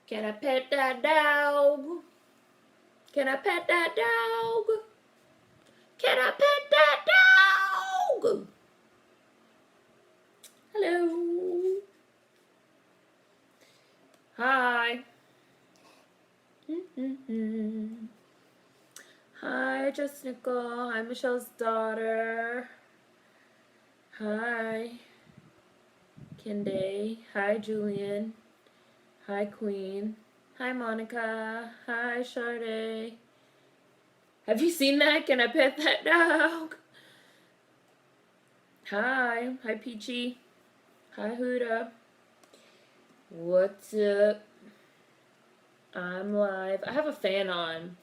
Can I pet that dog? Can I pet that dog? Can I pet that dog? Hello. Hi. Hi, Just Nicole. Hi, Michelle's daughter. Hi, Kende. Hi, Julian. Hi, Queen. Hi, Monica. Hi, Sade. Have you seen that? Can I pet that dog? Hi. Hi, Peachy. Hi, Huda. What's up? I'm live. I have a fan on,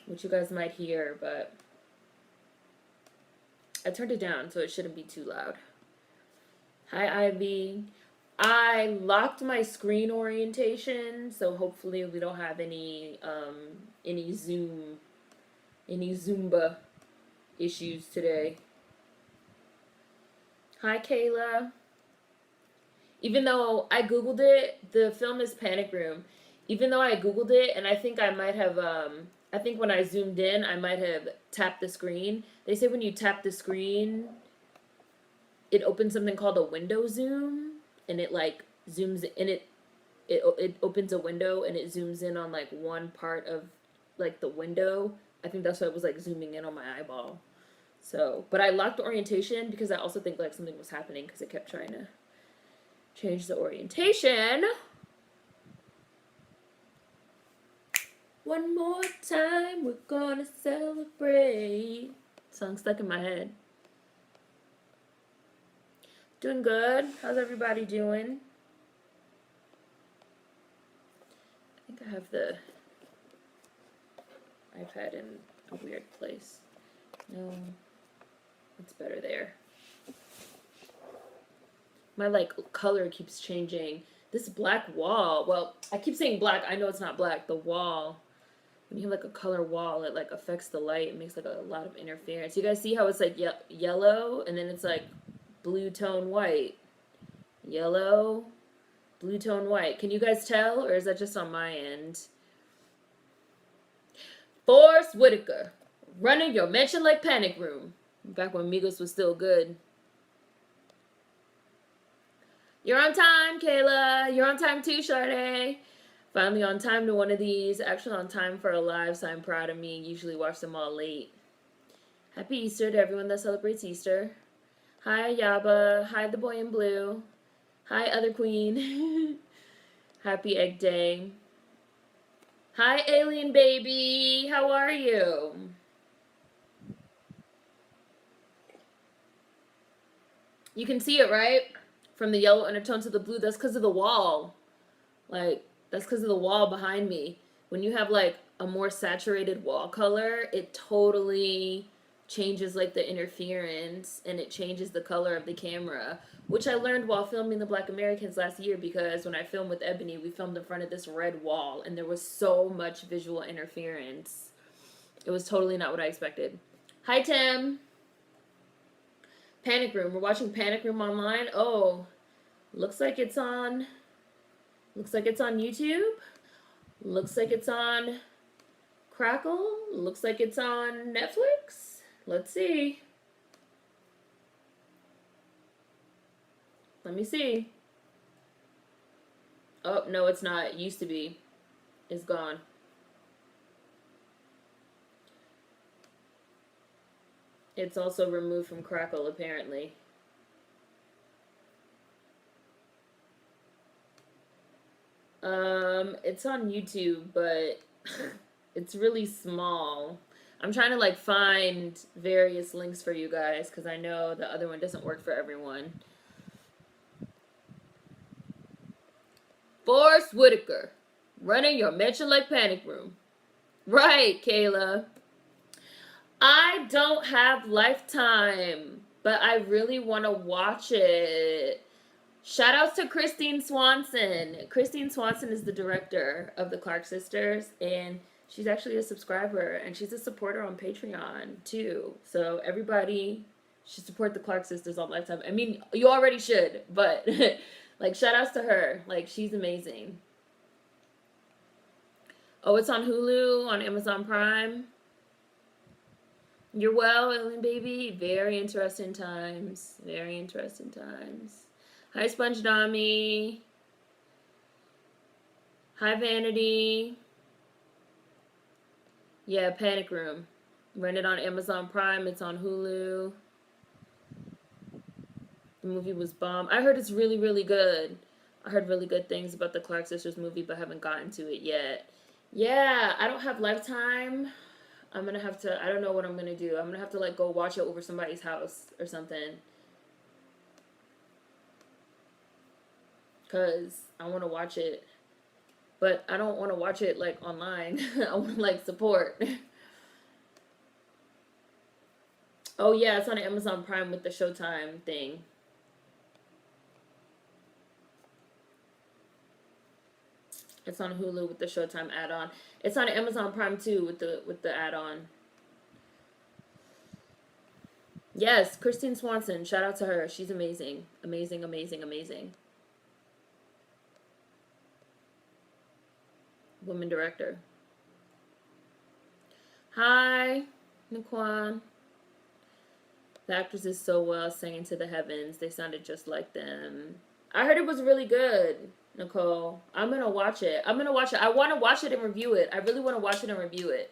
which you guys might hear, but I turned it down so it shouldn't be too loud. Hi, Ivy. I locked my screen orientation, so hopefully we don't have any Zumba issues today. Hi, Kayla. Even though I Googled it, the film is Panic Room. Even though I Googled it, and I think I might have, I think when I zoomed in, I might have tapped the screen. They say when you tap the screen, it opens something called a window zoom, and it like zooms, and it opens a window, and it zooms in on like one part of like the window. I think that's why it was like zooming in on my eyeball. So, but I locked the orientation because I also think like something was happening because it kept trying to change the orientation. One more time, we're gonna celebrate. Song stuck in my head. Doing good. How's everybody doing? I think I have the iPad in a weird place. No, it's better there. My like color keeps changing. This black wall, well, I keep saying black, I know it's not black. The wall, when you have like a color wall, it like affects the light. It makes like a lot of interference. You guys see how it's like yellow and then it's like blue tone white. Yellow, blue tone white. Can you guys tell, or is that just on my end? Forrest Whitaker, running your mansion like Panic Room. Back when Migos was still good. You're on time, Kayla. You're on time too, Sade. Finally on time to one of these. Actually on time for a live, so I'm proud of me. Usually watch them all late. Happy Easter to everyone that celebrates Easter. Hi, Yaba. Hi, the boy in blue. Hi, other queen. Happy Egg Day. Hi, alien baby. How are you? You can see it, right? From the yellow undertone to the blue. That's because of the wall. Like, that's because of the wall behind me. When you have, like, a more saturated wall color, it totally changes, like, the interference, and it changes the color of the camera, which I learned while filming The Black Americans last year, because when I filmed with Ebony, we filmed in front of this red wall, and there was so much visual interference. It was totally not what I expected. Hi, Tim. Panic Room. We're watching Panic Room online. Oh, looks like it's on YouTube. Looks like it's on Crackle. Looks like it's on Netflix. Let's see. Let me see. Oh, no, it's not. It used to be. It's gone. It's also removed from Crackle, apparently. It's on YouTube, but it's really small. I'm trying to like find various links for you guys because I know the other one doesn't work for everyone. Forrest Whitaker, running your mansion like Panic Room. Right, Kayla. I don't have Lifetime, but I really want to watch it. Shout outs to Christine Swanson. Christine Swanson is the director of the Clark Sisters, and she's actually a subscriber, and she's a supporter on Patreon too. So everybody should support the Clark Sisters on Lifetime. I mean, you already should, but like shout outs to her. Like, she's amazing. Oh, it's on Hulu, on Amazon Prime. You're well, Alien Baby. Very interesting times. Very interesting times. Hi, Sponge Dami. Hi, Vanity. Yeah, Panic Room. Rent it on Amazon Prime. It's on Hulu. The movie was bomb. I heard it's really, really good. I heard really good things about the Clark Sisters movie, but haven't gotten to it yet. Yeah, I don't have Lifetime. I'm gonna have to. I don't know what I'm gonna do. I'm gonna have to like go watch it over somebody's house or something. Cause I want to watch it, but I don't want to watch it like online. I want to like support. Oh yeah, it's on Amazon Prime with the Showtime thing. It's on Hulu with the Showtime add-on. It's on Amazon Prime too with the add-on. Yes, Christine Swanson. Shout out to her. She's amazing. Amazing, amazing, amazing. Woman director. Hi, Naquan. The actresses so well singing to the heavens. They sounded just like them. I heard it was really good, Nicole. I'm gonna watch it. I'm gonna watch it. I want to watch it and review it. I really want to watch it and review it.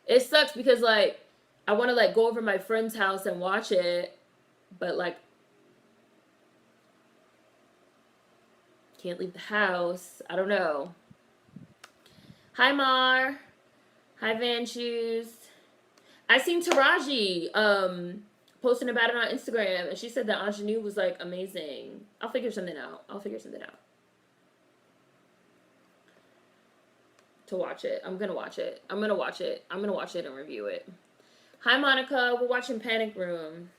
It sucks because like I want to like go over my friend's house and watch it, but like can't leave the house. I don't know. Hi Mar. Hi Van Shoes. I seen Taraji posting about it on Instagram, and she said that Ingenue was like amazing. I'll figure something out. To watch it. I'm gonna watch it. I'm gonna watch it and review it. Hi Monica, we're watching Panic Room.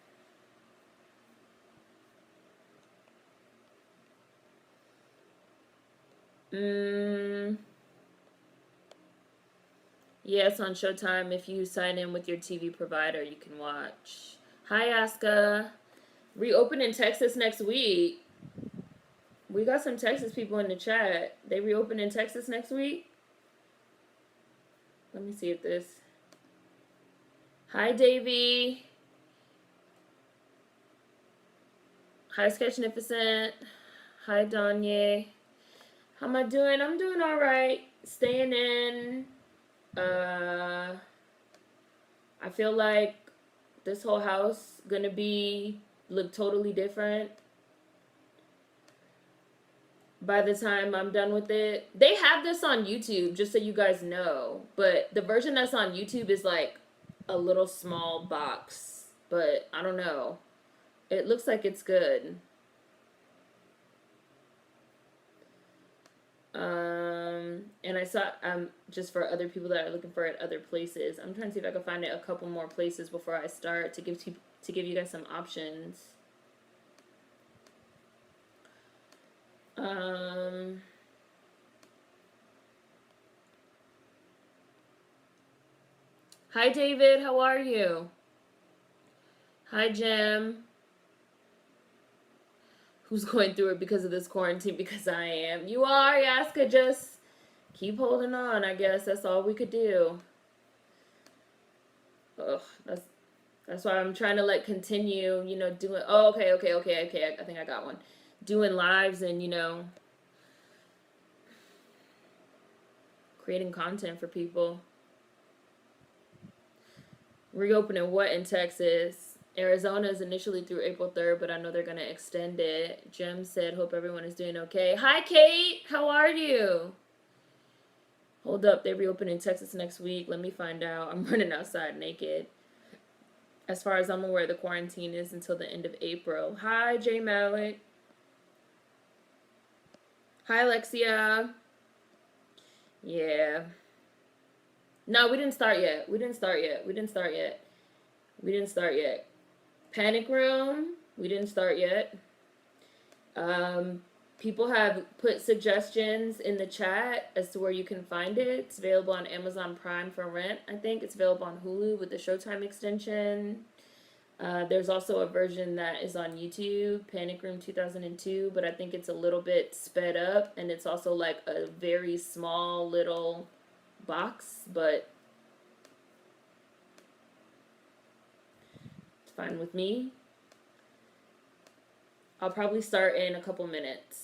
Yeah, it's on Showtime. If you sign in with your TV provider, you can watch. Hi Aska. Reopen in Texas next week. We got some Texas people in the chat. They reopen in Texas next week? Let me see if this. Hi, Davey. Hi, Sketchnificent. Hi, Danye. How am I doing? I'm doing all right. Staying in. I feel like this whole house gonna look totally different by the time I'm done with it. They have this on YouTube, just so you guys know. But the version that's on YouTube is like a little small box. But I don't know. It looks like it's good. And I saw just for other people that are looking for it other places. I'm trying to see if I can find it a couple more places before I start to give you guys some options. Hi David, how are you? Hi Jim. Who's going through it because of this quarantine? Because I am. You are, Yaska. Just keep holding on, I guess. That's all we could do. Ugh, that's why I'm trying to like continue, doing. Oh, okay. I think I got one. Doing lives and creating content for people. Reopening what in Texas? Arizona is initially through April 3rd, but I know they're going to extend it. Jem said, hope everyone is doing okay. Hi, Kate. How are you? Hold up. They reopen in Texas next week. Let me find out. I'm running outside naked. As far as I'm aware, the quarantine is until the end of April. Hi, Jay Malik. Hi, Alexia. Yeah. No, we didn't start yet. We didn't start yet. Panic Room, we didn't start yet. People have put suggestions in the chat as to where you can find it. It's available on Amazon Prime for rent, I think. It's available on Hulu with the Showtime extension. There's also a version that is on YouTube, Panic Room 2002, but I think it's a little bit sped up, and it's also like a very small little box, but it's fine with me. I'll probably start in a couple minutes.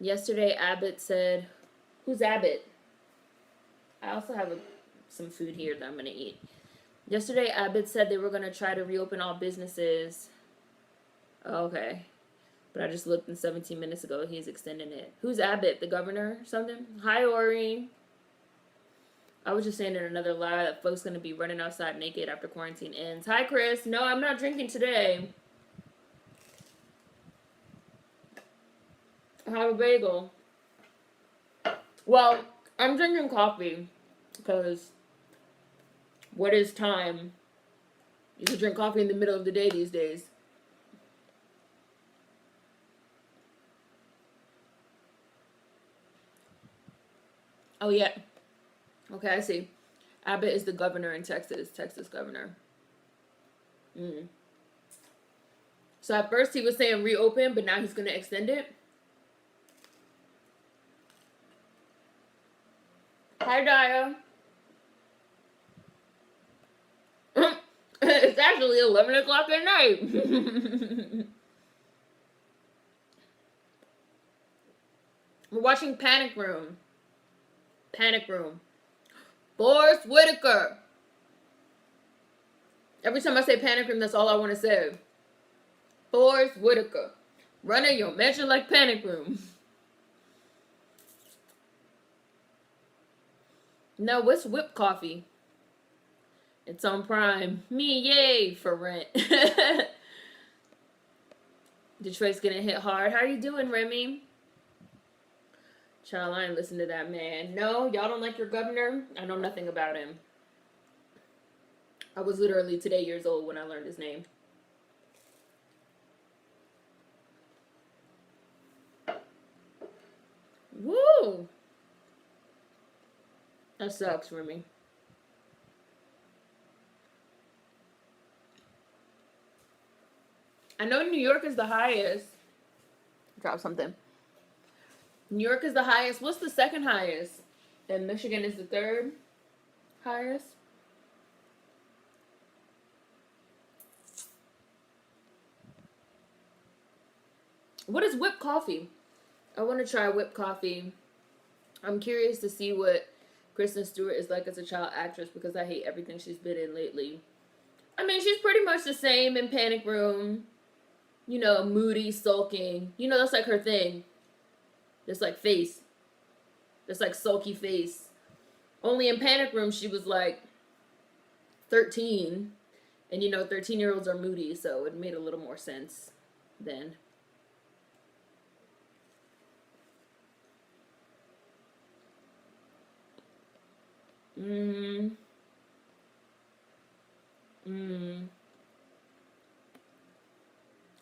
Yesterday Abbott said, who's Abbott? I also have some food here that I'm gonna eat. Yesterday Abbott said they were gonna try to reopen all businesses. Oh, okay. But I just looked and 17 minutes ago he's extending it. Who's Abbott? The governor or something? Hi, Ori. I was just saying in another lie that folks gonna be running outside naked after quarantine ends. Hi, Chris. No, I'm not drinking today. I have a bagel. Well, I'm drinking coffee because what is time? You can drink coffee in the middle of the day these days. Oh, yeah. Okay, I see. Abbott is the governor in Texas. Texas governor. So at first he was saying reopen, but now he's going to extend it. Hi, Daya. It's actually 11 o'clock at night. We're watching Panic Room. Panic Room. Forrest Whitaker. Every time I say Panic Room, that's all I want to say. Forrest Whitaker. Running your mansion like Panic Room. No, what's whipped coffee? It's on Prime. Me, yay, for rent. Detroit's gonna hit hard. How are you doing, Remy? Child, I ain't listen to that man. No, y'all don't like your governor? I know nothing about him. I was literally today years old when I learned his name. Woo! That sucks for me. I know New York is the highest. Drop something. New York is the highest. What's the second highest? And Michigan is the third highest. What is whipped coffee? I want to try whipped coffee. I'm curious to see what Kristen Stewart is like as a child actress because I hate everything she's been in lately. I mean, she's pretty much the same in Panic Room. You know, moody, sulking. You know, that's like her thing. This like face. This like sulky face. Only in Panic Room she was like 13. And you know, 13-year-olds are moody, so it made a little more sense then.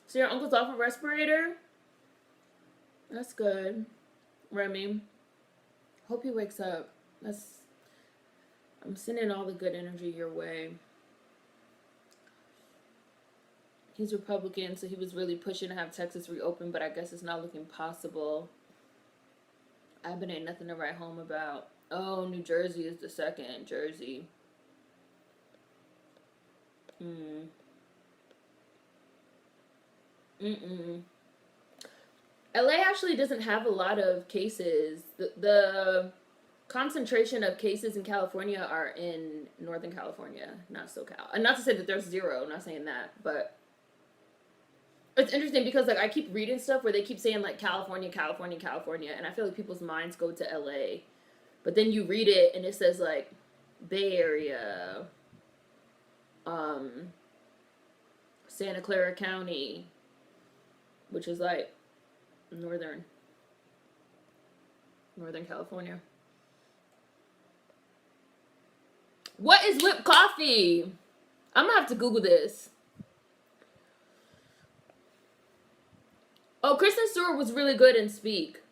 So your uncle's off a respirator? That's good. Remy. Hope he wakes up. I'm sending all the good energy your way. He's Republican, so he was really pushing to have Texas reopen, but I guess it's not looking possible. Abbott ain't nothing to write home about. Oh, New Jersey is the second. Jersey. LA actually doesn't have a lot of cases. The concentration of cases in California are in Northern California, not SoCal. And not to say that there's zero, I'm not saying that, but it's interesting because like I keep reading stuff where they keep saying like California, California, California, and I feel like people's minds go to LA. But then you read it and it says like Bay Area, Santa Clara County, which is like Northern California. What is whipped coffee? I'm gonna have to Google this. Oh, Kristen Stewart was really good in Speak.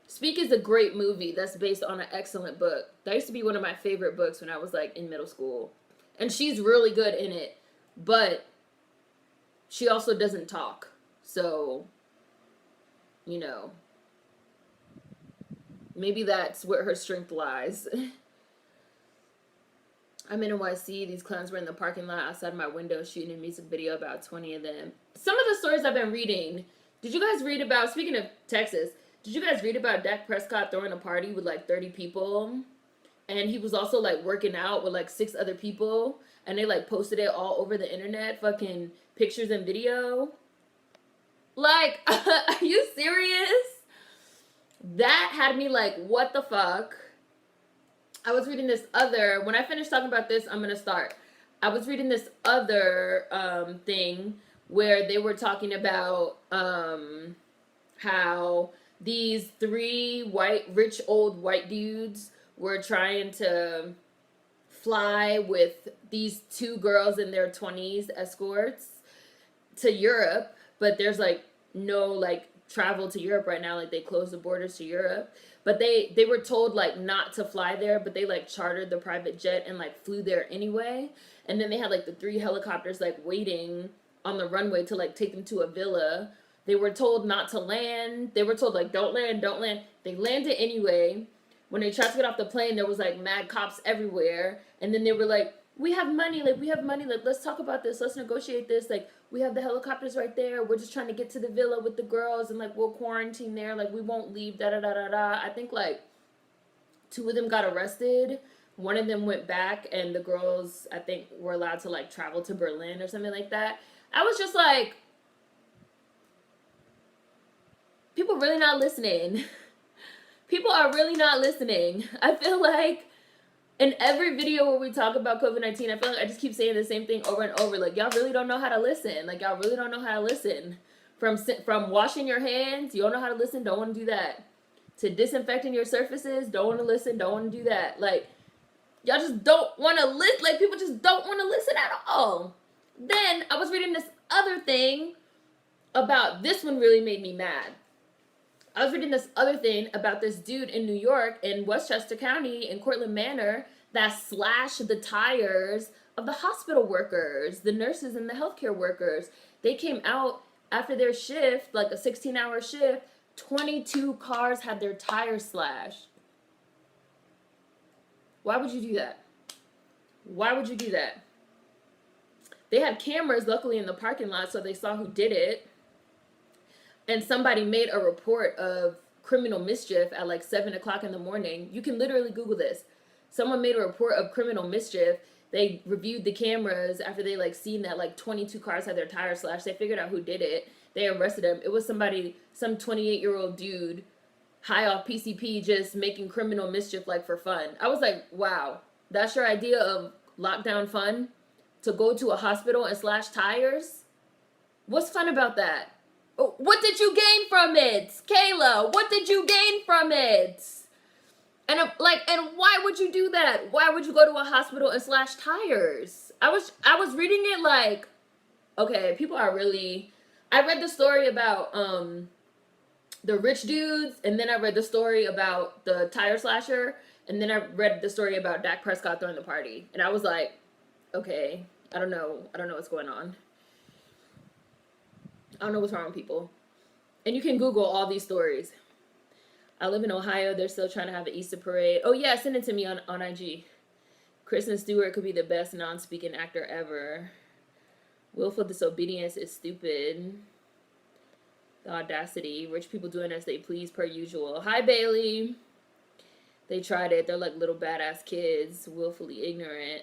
Speak is a great movie that's based on an excellent book. That used to be one of my favorite books when I was like in middle school. And she's really good in it. But she also doesn't talk. So you know, maybe that's where her strength lies. I'm in NYC. These clowns were in the parking lot outside my window shooting a music video, about 20 of them. Some of the stories I've been reading. Did you guys read about, speaking of Texas, did you guys read about Dak Prescott throwing a party with like 30 people? And he was also like working out with like 6 other people. And they like posted it all over the internet, fucking pictures and video. Like, are you serious? That had me like, what the fuck? I was reading this other, when I finish talking about this, I'm going to start. I was reading this other thing where they were talking about how these 3 rich old white dudes were trying to fly with these 2 girls in their 20s, escorts, to Europe, but there's like no like travel to Europe right now. Like they closed the borders to Europe, but they were told like not to fly there, but they like chartered the private jet and like flew there anyway. And then they had like the 3 helicopters like waiting on the runway to like take them to a villa. They were told not to land. They were told like don't land, don't land. They landed anyway. When they tried to get off the plane, there was like mad cops everywhere. And then they were like, we have money, like let's talk about this, let's negotiate this, like we have the helicopters right there, we're just trying to get to the villa with the girls and like we'll quarantine there, like we won't leave, da da da da da. I think like 2 of them got arrested, 1 of them went back, and the girls I think were allowed to like travel to Berlin or something like that. I was just like, people really not listening. People are really not listening. I feel like in every video where we talk about COVID-19, I feel like I just keep saying the same thing over and over. Like, y'all really don't know how to listen. Like, y'all really don't know how to listen. From washing your hands, you don't know how to listen, don't want to do that. To disinfecting your surfaces, don't want to listen, don't want to do that. Like, y'all just don't want to listen. Like, people just don't want to listen at all. Then, I was reading this other thing about, this one really made me mad. I was reading this other thing about this dude in New York, in Westchester County, in Cortland Manor, that slashed the tires of the hospital workers, the nurses and the healthcare workers. They came out after their shift, like a 16-hour shift, 22 cars had their tires slashed. Why would you do that? Why would you do that? They had cameras, luckily, in the parking lot, so they saw who did it. And somebody made a report of criminal mischief at like 7 o'clock in the morning. You can literally Google this. Someone made a report of criminal mischief. They reviewed the cameras after they like seen that like 22 cars had their tires slashed. They figured out who did it. They arrested him. It was somebody, some 28-year-old dude, high off PCP, just making criminal mischief like for fun. I was like, wow, that's your idea of lockdown fun? To go to a hospital and slash tires? What's fun about that? What did you gain from it, Kayla? What did you gain from it? And and why would you do that? Why would you go to a hospital and slash tires? I was reading it like, okay, people are really. I read the story about the rich dudes, and then I read the story about the tire slasher, and then I read the story about Dak Prescott throwing the party, and I was like, okay, I don't know what's going on. I don't know what's wrong with people. And you can Google all these stories. I live in Ohio. They're still trying to have an Easter parade. Oh, yeah, send it to me on IG. Kristen Stewart could be the best non-speaking actor ever. Willful disobedience is stupid. The audacity. Rich people doing as they please per usual. Hi, Bailey. They tried it. They're like little badass kids. Willfully ignorant.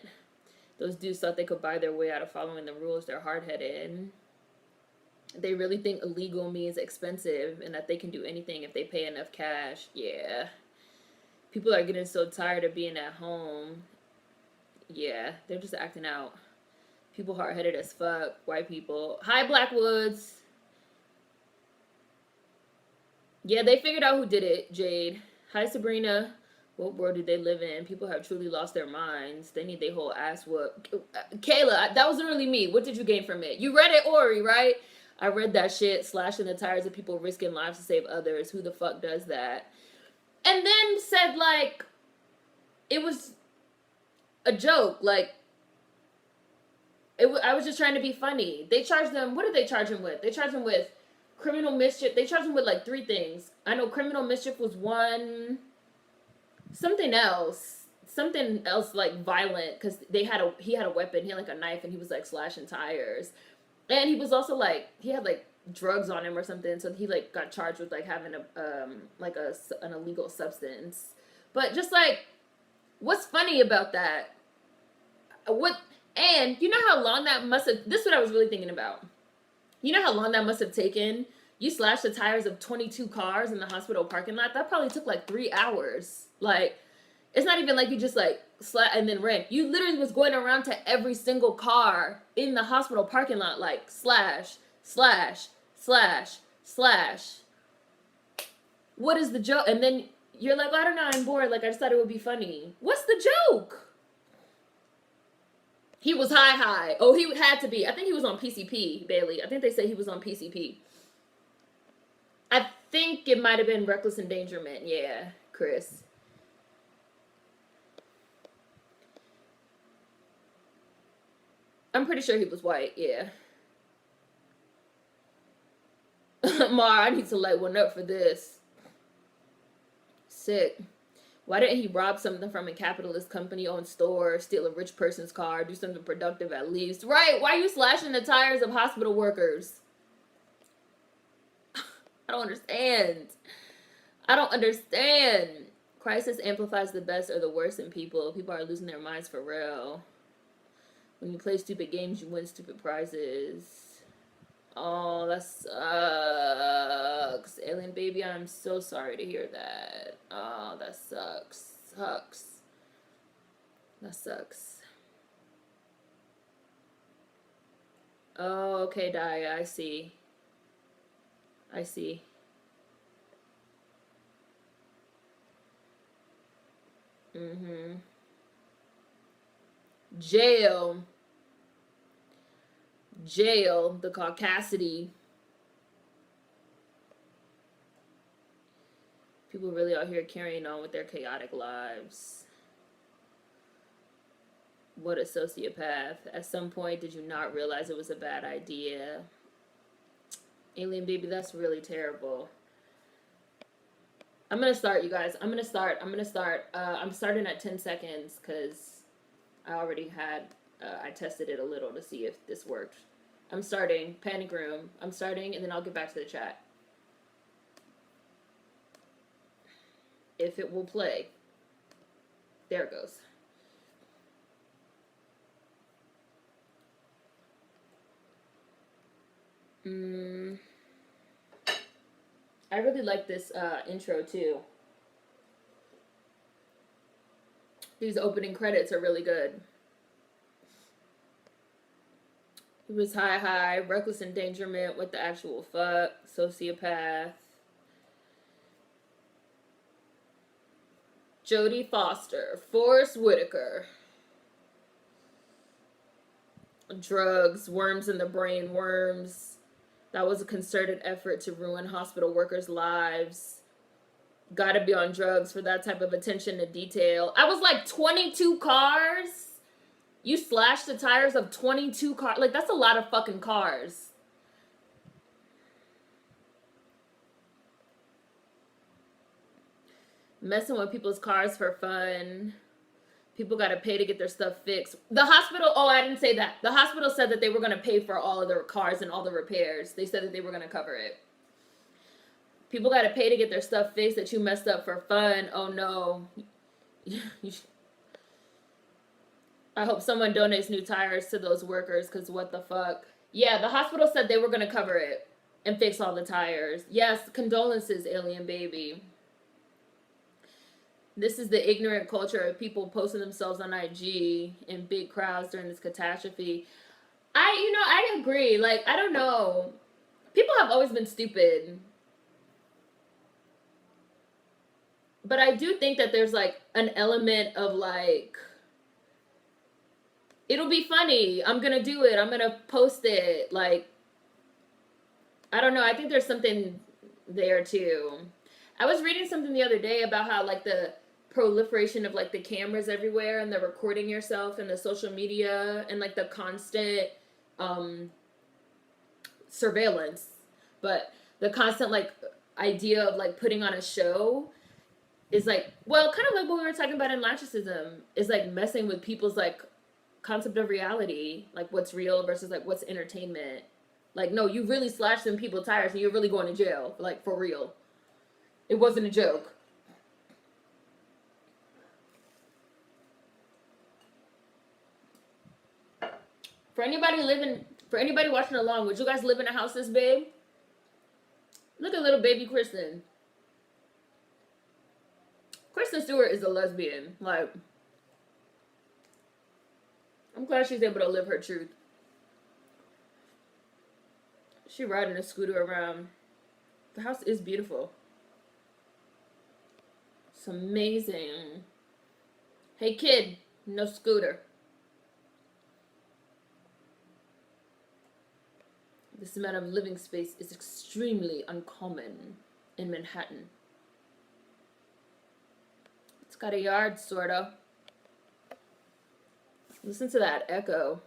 Those dudes thought they could buy their way out of following the rules. They're hard-headed. They really think illegal means expensive and that they can do anything if they pay enough cash. Yeah. People are getting so tired of being at home. Yeah, they're just acting out. People hard-headed as fuck. White people. Hi, Blackwoods. Yeah, they figured out who did it, Jade. Hi, Sabrina. What world do they live in? People have truly lost their minds. They need their whole ass whooped. Kayla, that was literally me. What did you gain from it? You read it, Ori, right? I read that shit, slashing the tires of people risking lives to save others. Who the fuck does that? And then said, like, it was a joke. Like, I was just trying to be funny. They charged them, what did they charge him with? They charged him with criminal mischief. They charged him with like 3 things. I know criminal mischief was one. Something else like violent, because he had a weapon. He had like a knife, and he was like slashing tires. And he was also like, he had like drugs on him or something, so he like got charged with like having an illegal substance. But just like, what's funny about that? What and you know how long that must have? This is what I was really thinking about. You know how long that must have taken? You slashed the tires of 22 cars in the hospital parking lot. That probably took like 3 hours. Like, it's not even like you just like slash and then ran. You literally was going around to every single car in the hospital parking lot, like slash, slash, slash, slash. What is the joke? And then you're like, I don't know, I'm bored. Like, I just thought it would be funny. What's the joke? He was high. Oh, he had to be. I think he was on PCP, Bailey. I think they said he was on PCP. I think it might have been reckless endangerment. Yeah, Chris. I'm pretty sure he was white, yeah. Mar, I need to light one up for this. Sick. Why didn't he rob something from a capitalist company-owned store, steal a rich person's car, do something productive at least? Right, why are you slashing the tires of hospital workers? I don't understand. Crisis amplifies the best or the worst in people. People are losing their minds for real. When you play stupid games, you win stupid prizes. Oh, that sucks. Alien baby, I'm so sorry to hear that. Oh, that sucks. That sucks. Oh, okay, Daya, I see. Mm-hmm. Jail, the caucasity. People really out here carrying on with their chaotic lives. What a sociopath. At some point, did you not realize it was a bad idea? Alien baby, that's really terrible. I'm gonna start, you guys. I'm starting at 10 seconds because I already had, I tested it a little to see if this worked. I'm starting. Panic room. I'm starting, and then I'll get back to the chat. If it will play. There it goes. I really like this intro too. These opening credits are really good. He was high, reckless endangerment, what the actual fuck, sociopath. Jodie Foster, Forrest Whitaker. Drugs, worms in the brain, worms. That was a concerted effort to ruin hospital workers' lives. Gotta be on drugs for that type of attention to detail. I was like, 22 cars? You slashed the tires of 22 cars? Like, that's a lot of fucking cars. Messing with people's cars for fun. People got to pay to get their stuff fixed. The hospital, oh, I didn't say that. The hospital said that they were going to pay for all of their cars and all the repairs. They said that they were going to cover it. People got to pay to get their stuff fixed that you messed up for fun. Oh, no. I hope someone donates new tires to those workers, because what the fuck? Yeah, the hospital said they were going to cover it and fix all the tires. Yes, condolences, alien baby. This is the ignorant culture of people posting themselves on IG in big crowds during this catastrophe. I agree. Like, I don't know. People have always been stupid. But I do think that there's, like, an element of, like, it'll be funny. I'm going to do it. I'm going to post it. Like, I don't know. I think there's something there, too. I was reading something the other day about how, like, the proliferation of, like, the cameras everywhere and the recording yourself and the social media and, like, the constant surveillance. But the constant like idea of like putting on a show is like, well, kind of like what we were talking about in Latricism, is like messing with people's like concept of reality, like what's real versus like what's entertainment. Like, no, you really slashed them people tires and you're really going to jail, like for real. It wasn't a joke. For anybody watching along, would you guys live in a house this big? Look at little baby Kristen. Kristen Stewart is a lesbian. Like, I'm glad she's able to live her truth. She riding a scooter around. The house is beautiful. It's amazing. Hey kid, no scooter. This amount of living space is extremely uncommon in Manhattan. It's got a yard, sorta. Listen to that echo.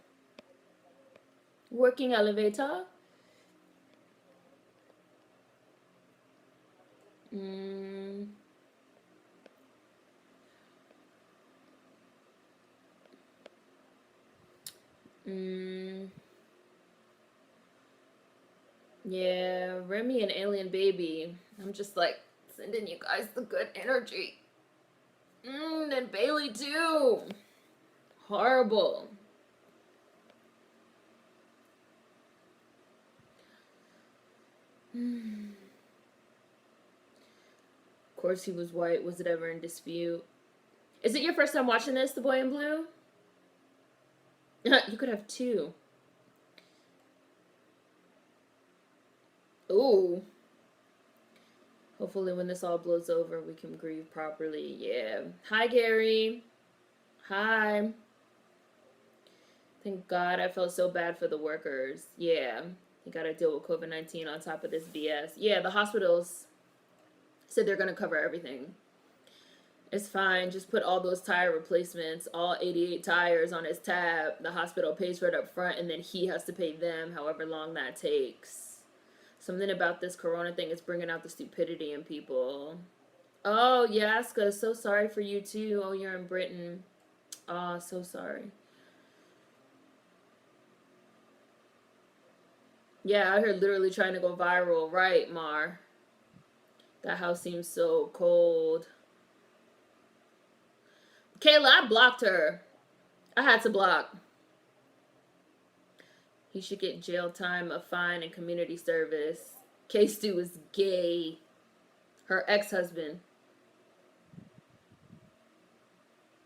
Working elevator. Yeah, Remy and Alien Baby. I'm just like sending you guys the good energy. And Bailey too. Horrible. Of course he was white. Was it ever in dispute? Is it your first time watching this, The Boy in Blue? You could have two. Ooh. Hopefully when this all blows over, we can grieve properly. Yeah. Hi, Gary. Hi. Thank God, I felt so bad for the workers. Yeah. You gotta deal with COVID-19 on top of this BS. Yeah, the hospitals said they're gonna cover everything. It's fine. Just put all those tire replacements, all 88 tires on his tab. The hospital pays for it up front, and then he has to pay them however long that takes. Something about this corona thing is bringing out the stupidity in people. Oh, Yaska, so sorry for you too. Oh, you're in Britain. Oh, so sorry. Yeah, out here literally trying to go viral. Right, Mar. That house seems so cold. Kayla, I blocked her. I had to block. He should get jail time, a fine, and community service. K-Stu is gay. Her ex-husband.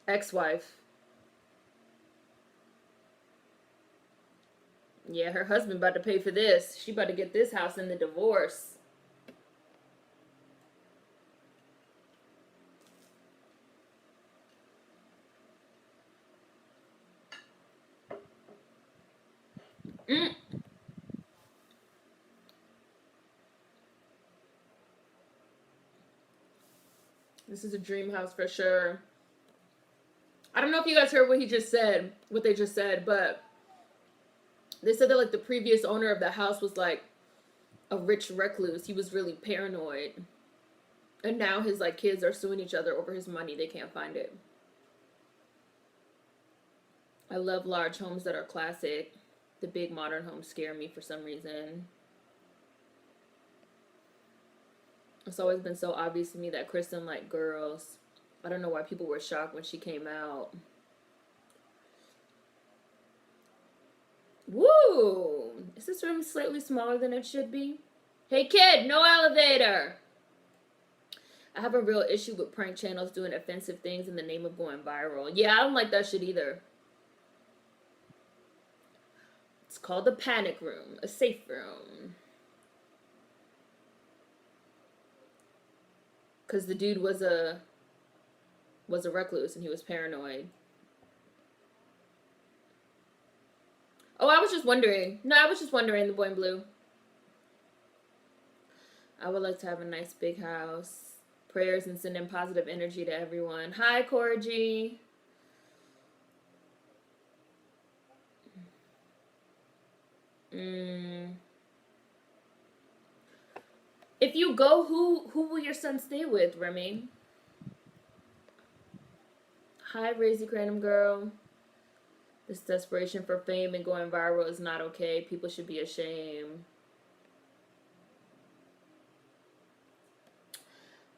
Ex-wife. Yeah, her husband about to pay for this. She about to get this house in the divorce. This is a dream house for sure. I don't know if you guys heard what they just said, but they said that like the previous owner of the house was like a rich recluse. He was really paranoid. And now his like kids are suing each other over his money. They can't find it. I love large homes that are classic. The big modern homes scare me for some reason. It's always been so obvious to me that Kristen liked girls. I don't know why people were shocked when she came out. Woo! Is this room slightly smaller than it should be? Hey kid, no elevator! I have a real issue with prank channels doing offensive things in the name of going viral. Yeah, I don't like that shit either. It's called the panic room, a safe room. Because the dude was a recluse and he was paranoid. Oh, I was just wondering. No, I was just wondering, The Boy in Blue. I would like to have a nice big house. Prayers and sending positive energy to everyone. Hi, Corgi. If you go, who will your son stay with, Remy? Hi, Razy Random Girl. This desperation for fame and going viral is not okay. People should be ashamed.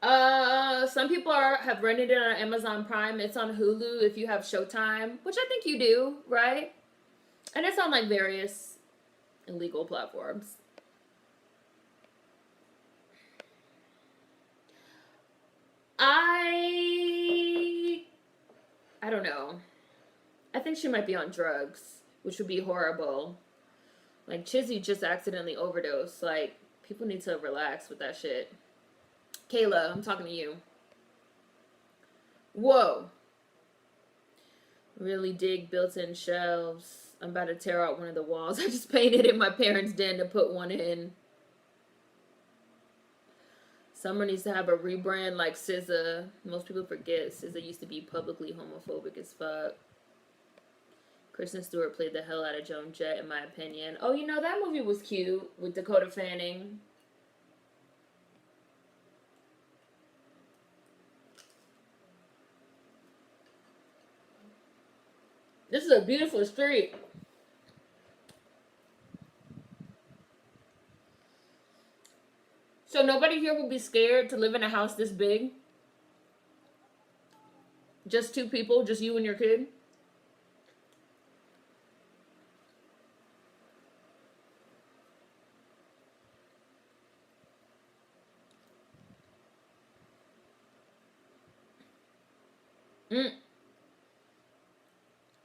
Some people have rented it on Amazon Prime. It's on Hulu if you have Showtime, which I think you do, right? And it's on like various illegal platforms. I don't know. I think she might be on drugs, which would be horrible. Like Chizzy just accidentally overdosed. Like people need to relax with that shit. Kayla, I'm talking to you. Whoa. Really dig built-in shelves. I'm about to tear out one of the walls. I just painted in my parents' den to put one in. Summer needs to have a rebrand like SZA. Most people forget SZA used to be publicly homophobic as fuck. Kristen Stewart played the hell out of Joan Jett, in my opinion. Oh, you know, that movie was cute with Dakota Fanning. This is a beautiful street. So nobody here will be scared to live in a house this big? Just two people, just you and your kid? Mm.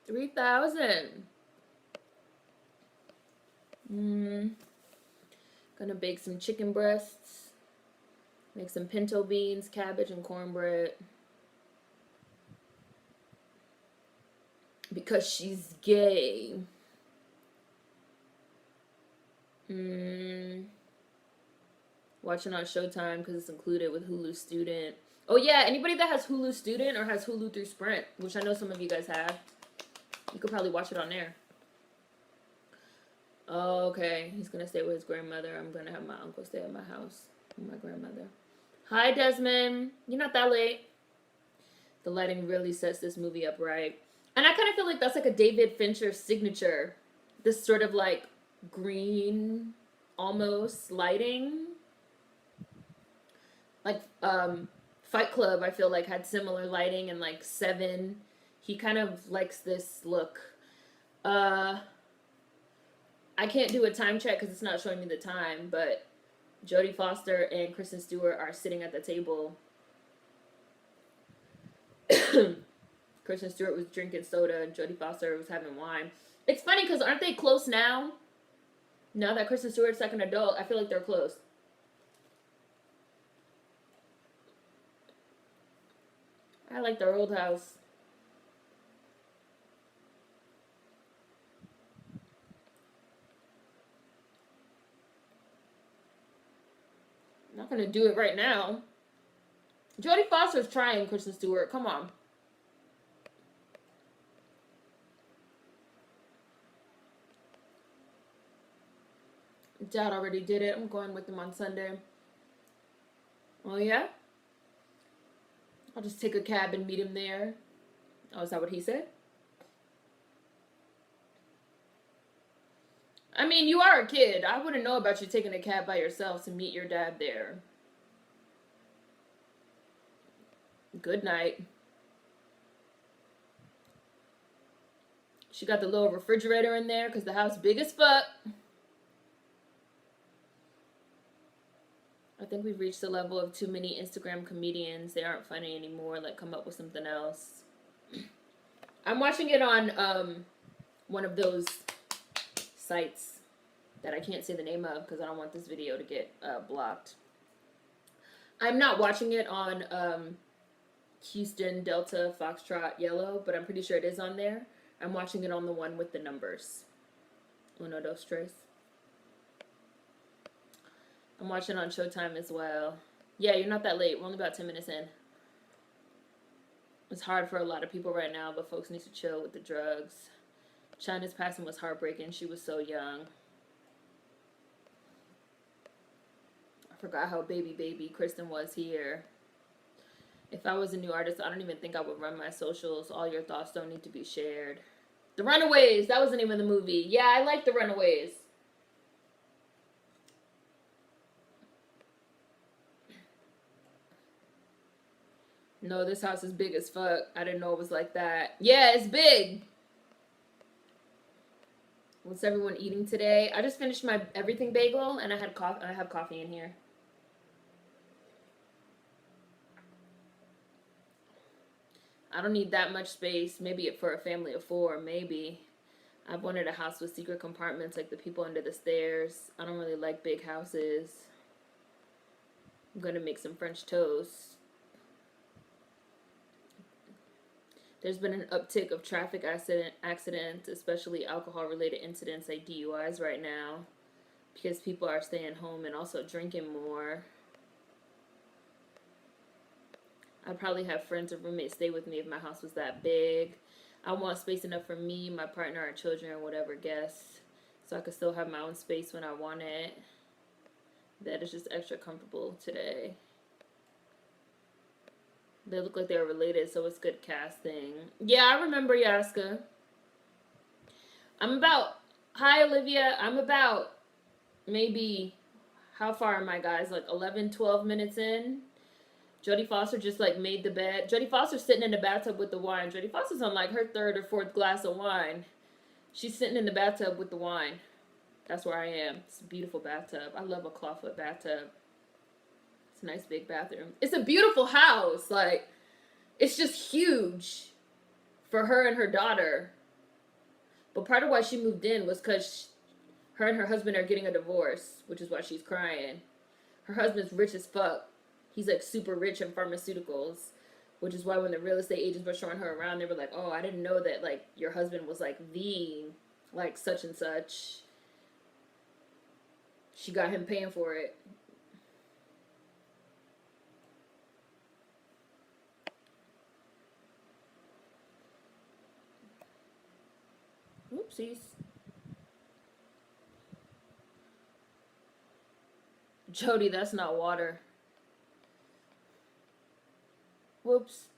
3,000. Gonna bake some chicken breasts. Make some pinto beans, cabbage, and cornbread. Because she's gay. Watching on Showtime because it's included with Hulu Student. Oh yeah, anybody that has Hulu Student or has Hulu through Sprint, which I know some of you guys have, you could probably watch it on there. Oh, okay. He's gonna stay with his grandmother. I'm gonna have my uncle stay at my house with my grandmother. Hi, Desmond. You're not that late. The lighting really sets this movie up right. And I kind of feel like that's like a David Fincher signature. This sort of like green, almost lighting. Like Fight Club, I feel like had similar lighting, and like Seven, he kind of likes this look. I can't do a time check because it's not showing me the time, but Jodie Foster and Kristen Stewart are sitting at the table. Kristen Stewart was drinking soda and Jodie Foster was having wine. It's funny because aren't they close now? Now that Kristen Stewart's like an adult, I feel like they're close. I like their old house. I'm not gonna do it right now. Jodie Foster's trying Kristen Stewart. Come on. Dad already did it. I'm going with him on Sunday. Oh yeah? I'll just take a cab and meet him there. Oh, is that what he said? I mean, you are a kid. I wouldn't know about you taking a cab by yourself to meet your dad there. Good night. She got the little refrigerator in there because the house big as fuck. I think we've reached the level of too many Instagram comedians. They aren't funny anymore. Like, come up with something else. I'm watching it on one of those sites that I can't say the name of because I don't want this video to get blocked. I'm not watching it on Houston, Delta, Foxtrot, Yellow, but I'm pretty sure it is on there. I'm watching it on the one with the numbers. Uno, dos, tres. I'm watching on Showtime as well. Yeah, you're not that late. We're only about 10 minutes in. It's hard for a lot of people right now, but folks need to chill with the drugs. China's passing was heartbreaking. She was so young. I forgot how baby Kristen was here. If I was a new artist, I don't even think I would run my socials. All your thoughts don't need to be shared. The Runaways, that was the name of the movie. Yeah, I like The Runaways. No, this house is big as fuck. I didn't know it was like that. Yeah, it's big. What's everyone eating today? I just finished my everything bagel and I had coffee. I have coffee in here. I don't need that much space. Maybe for a family of 4, maybe. I've wanted a house with secret compartments like the people under the stairs. I don't really like big houses. I'm gonna make some French toast. There's been an uptick of traffic accidents, especially alcohol-related incidents like DUIs right now, because people are staying home and also drinking more. I'd probably have friends or roommates stay with me if my house was that big. I want space enough for me, my partner, our children, or whatever guests, so I could still have my own space when I want it. That is just extra comfortable today. They look like they're related, so it's good casting. Yeah, I remember Yaska. Hi Olivia, I'm about maybe, how far am I, guys? Like 11, 12 minutes in. Jodie Foster just like made the bed. Jodie Foster's sitting in the bathtub with the wine. Jodie Foster's on like her 3rd or 4th glass of wine. She's sitting in the bathtub with the wine. That's where I am. It's a beautiful bathtub. I love a clawfoot bathtub. It's a nice big bathroom. It's a beautiful house. Like, it's just huge for her and her daughter. But part of why she moved in was because her and her husband are getting a divorce, which is why she's crying. Her husband's rich as fuck. He's like super rich in pharmaceuticals, which is why when the real estate agents were showing her around, they were like, oh, I didn't know that like your husband was like like such and such. She got him paying for it. Oopsies. Jody, that's not water. Whoops.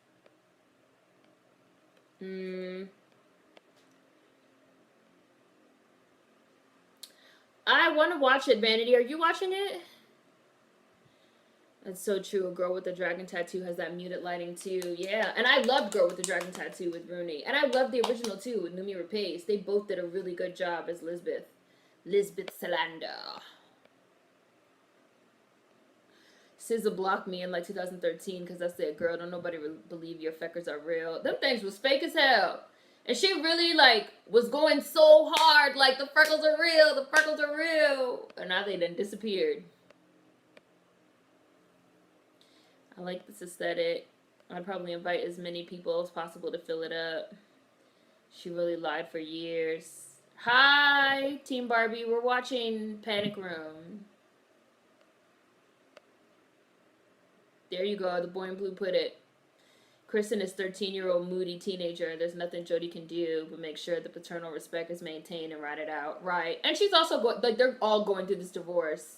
I want to watch it, Vanity. Are you watching it? That's so true. A Girl with a Dragon Tattoo has that muted lighting too. Yeah, and I loved Girl with the Dragon Tattoo with Rooney, and I loved the original too with Numi Rapace. They both did a really good job as Lisbeth Salander. SZA blocked me in like 2013 because I said, "Girl, don't nobody believe your feckers are real." Them things was fake as hell, and she really like was going so hard, like the freckles are real, the freckles are real, and now they done disappeared. I like this aesthetic. I'd probably invite as many people as possible to fill it up. She really lied for years. Hi, Team Barbie. We're watching Panic Room. There you go. The boy in blue put it. Kristen is 13-year-old moody teenager. There's nothing Jodie can do but make sure the paternal respect is maintained and ride it out. Right. And she's also like they're all going through this divorce.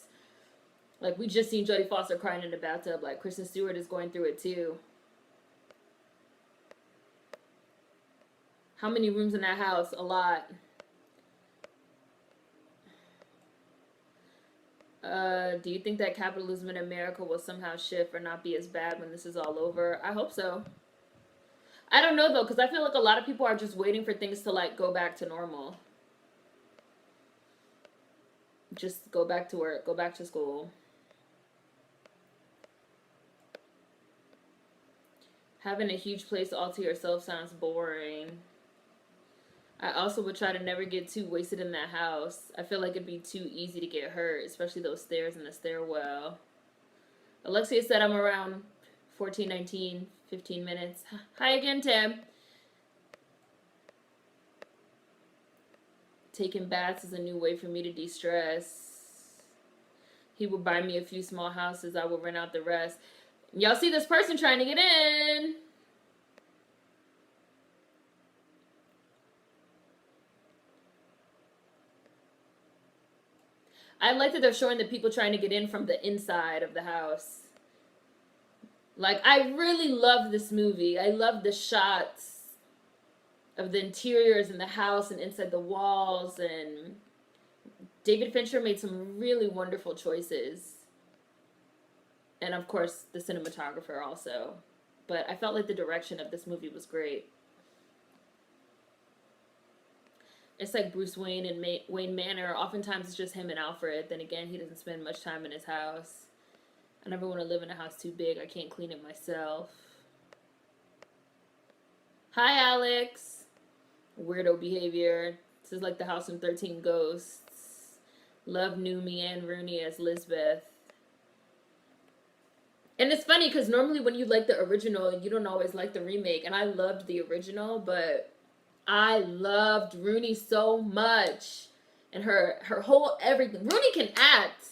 Like, we just seen Jodie Foster crying in the bathtub. Like, Kristen Stewart is going through it, too. How many rooms in that house? A lot. Do you think that capitalism in America will somehow shift or not be as bad when this is all over? I hope so. I don't know, though, because I feel like a lot of people are just waiting for things to, like, go back to normal. Just go back to work. Go back to school. Having a huge place all to yourself sounds boring. I also would try to never get too wasted in that house. I feel like it'd be too easy to get hurt, especially those stairs in the stairwell. Alexia said I'm around 14, 19, 15 minutes. Hi again, Tim. Taking baths is a new way for me to de-stress. He would buy me a few small houses. I would rent out the rest. Y'all see this person trying to get in. I like that they're showing the people trying to get in from the inside of the house. Like, I really love this movie. I love the shots of the interiors in the house and inside the walls, and David Fincher made some really wonderful choices. And of course, the cinematographer also. But I felt like the direction of this movie was great. It's like Bruce Wayne and Wayne Manor. Oftentimes it's just him and Alfred. Then again, he doesn't spend much time in his house. I never want to live in a house too big. I can't clean it myself. Hi, Alex. Weirdo behavior. This is like the House in 13 Ghosts. Love new Anne Rooney as Lisbeth. And it's funny because normally when you like the original, you don't always like the remake. And I loved the original, but I loved Rooney so much. And her whole everything. Rooney can act.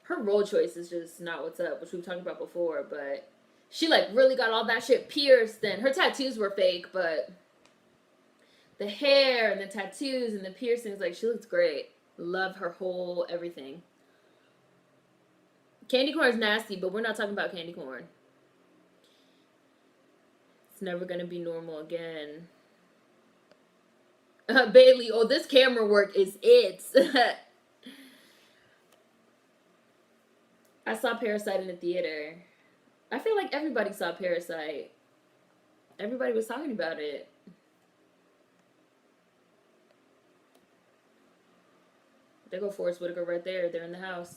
Her role choice is just not what's up, which we've talked about before. But she like really got all that shit pierced. And her tattoos were fake, but the hair and the tattoos and the piercings, like, she looks great. Love her whole everything. Candy corn is nasty, but we're not talking about candy corn. It's never gonna be normal again. Bailey, oh, this camera work is it. I saw Parasite in the theater. I feel like everybody saw Parasite. Everybody was talking about it. There go Forrest Whitaker right there. They're in the house.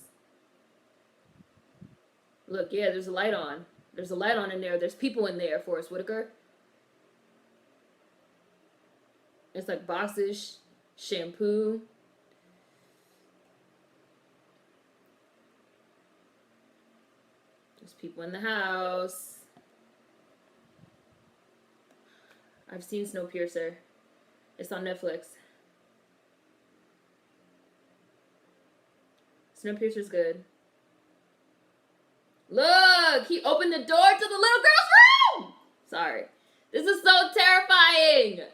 Look, yeah, there's a light on. There's a light on in there. There's people in there, Forrest Whitaker. It's like boxes, shampoo. There's people in the house. I've seen Snowpiercer. It's on Netflix. Snowpiercer's good. Look! He opened the door to the little girl's room! Sorry. This is so terrifying!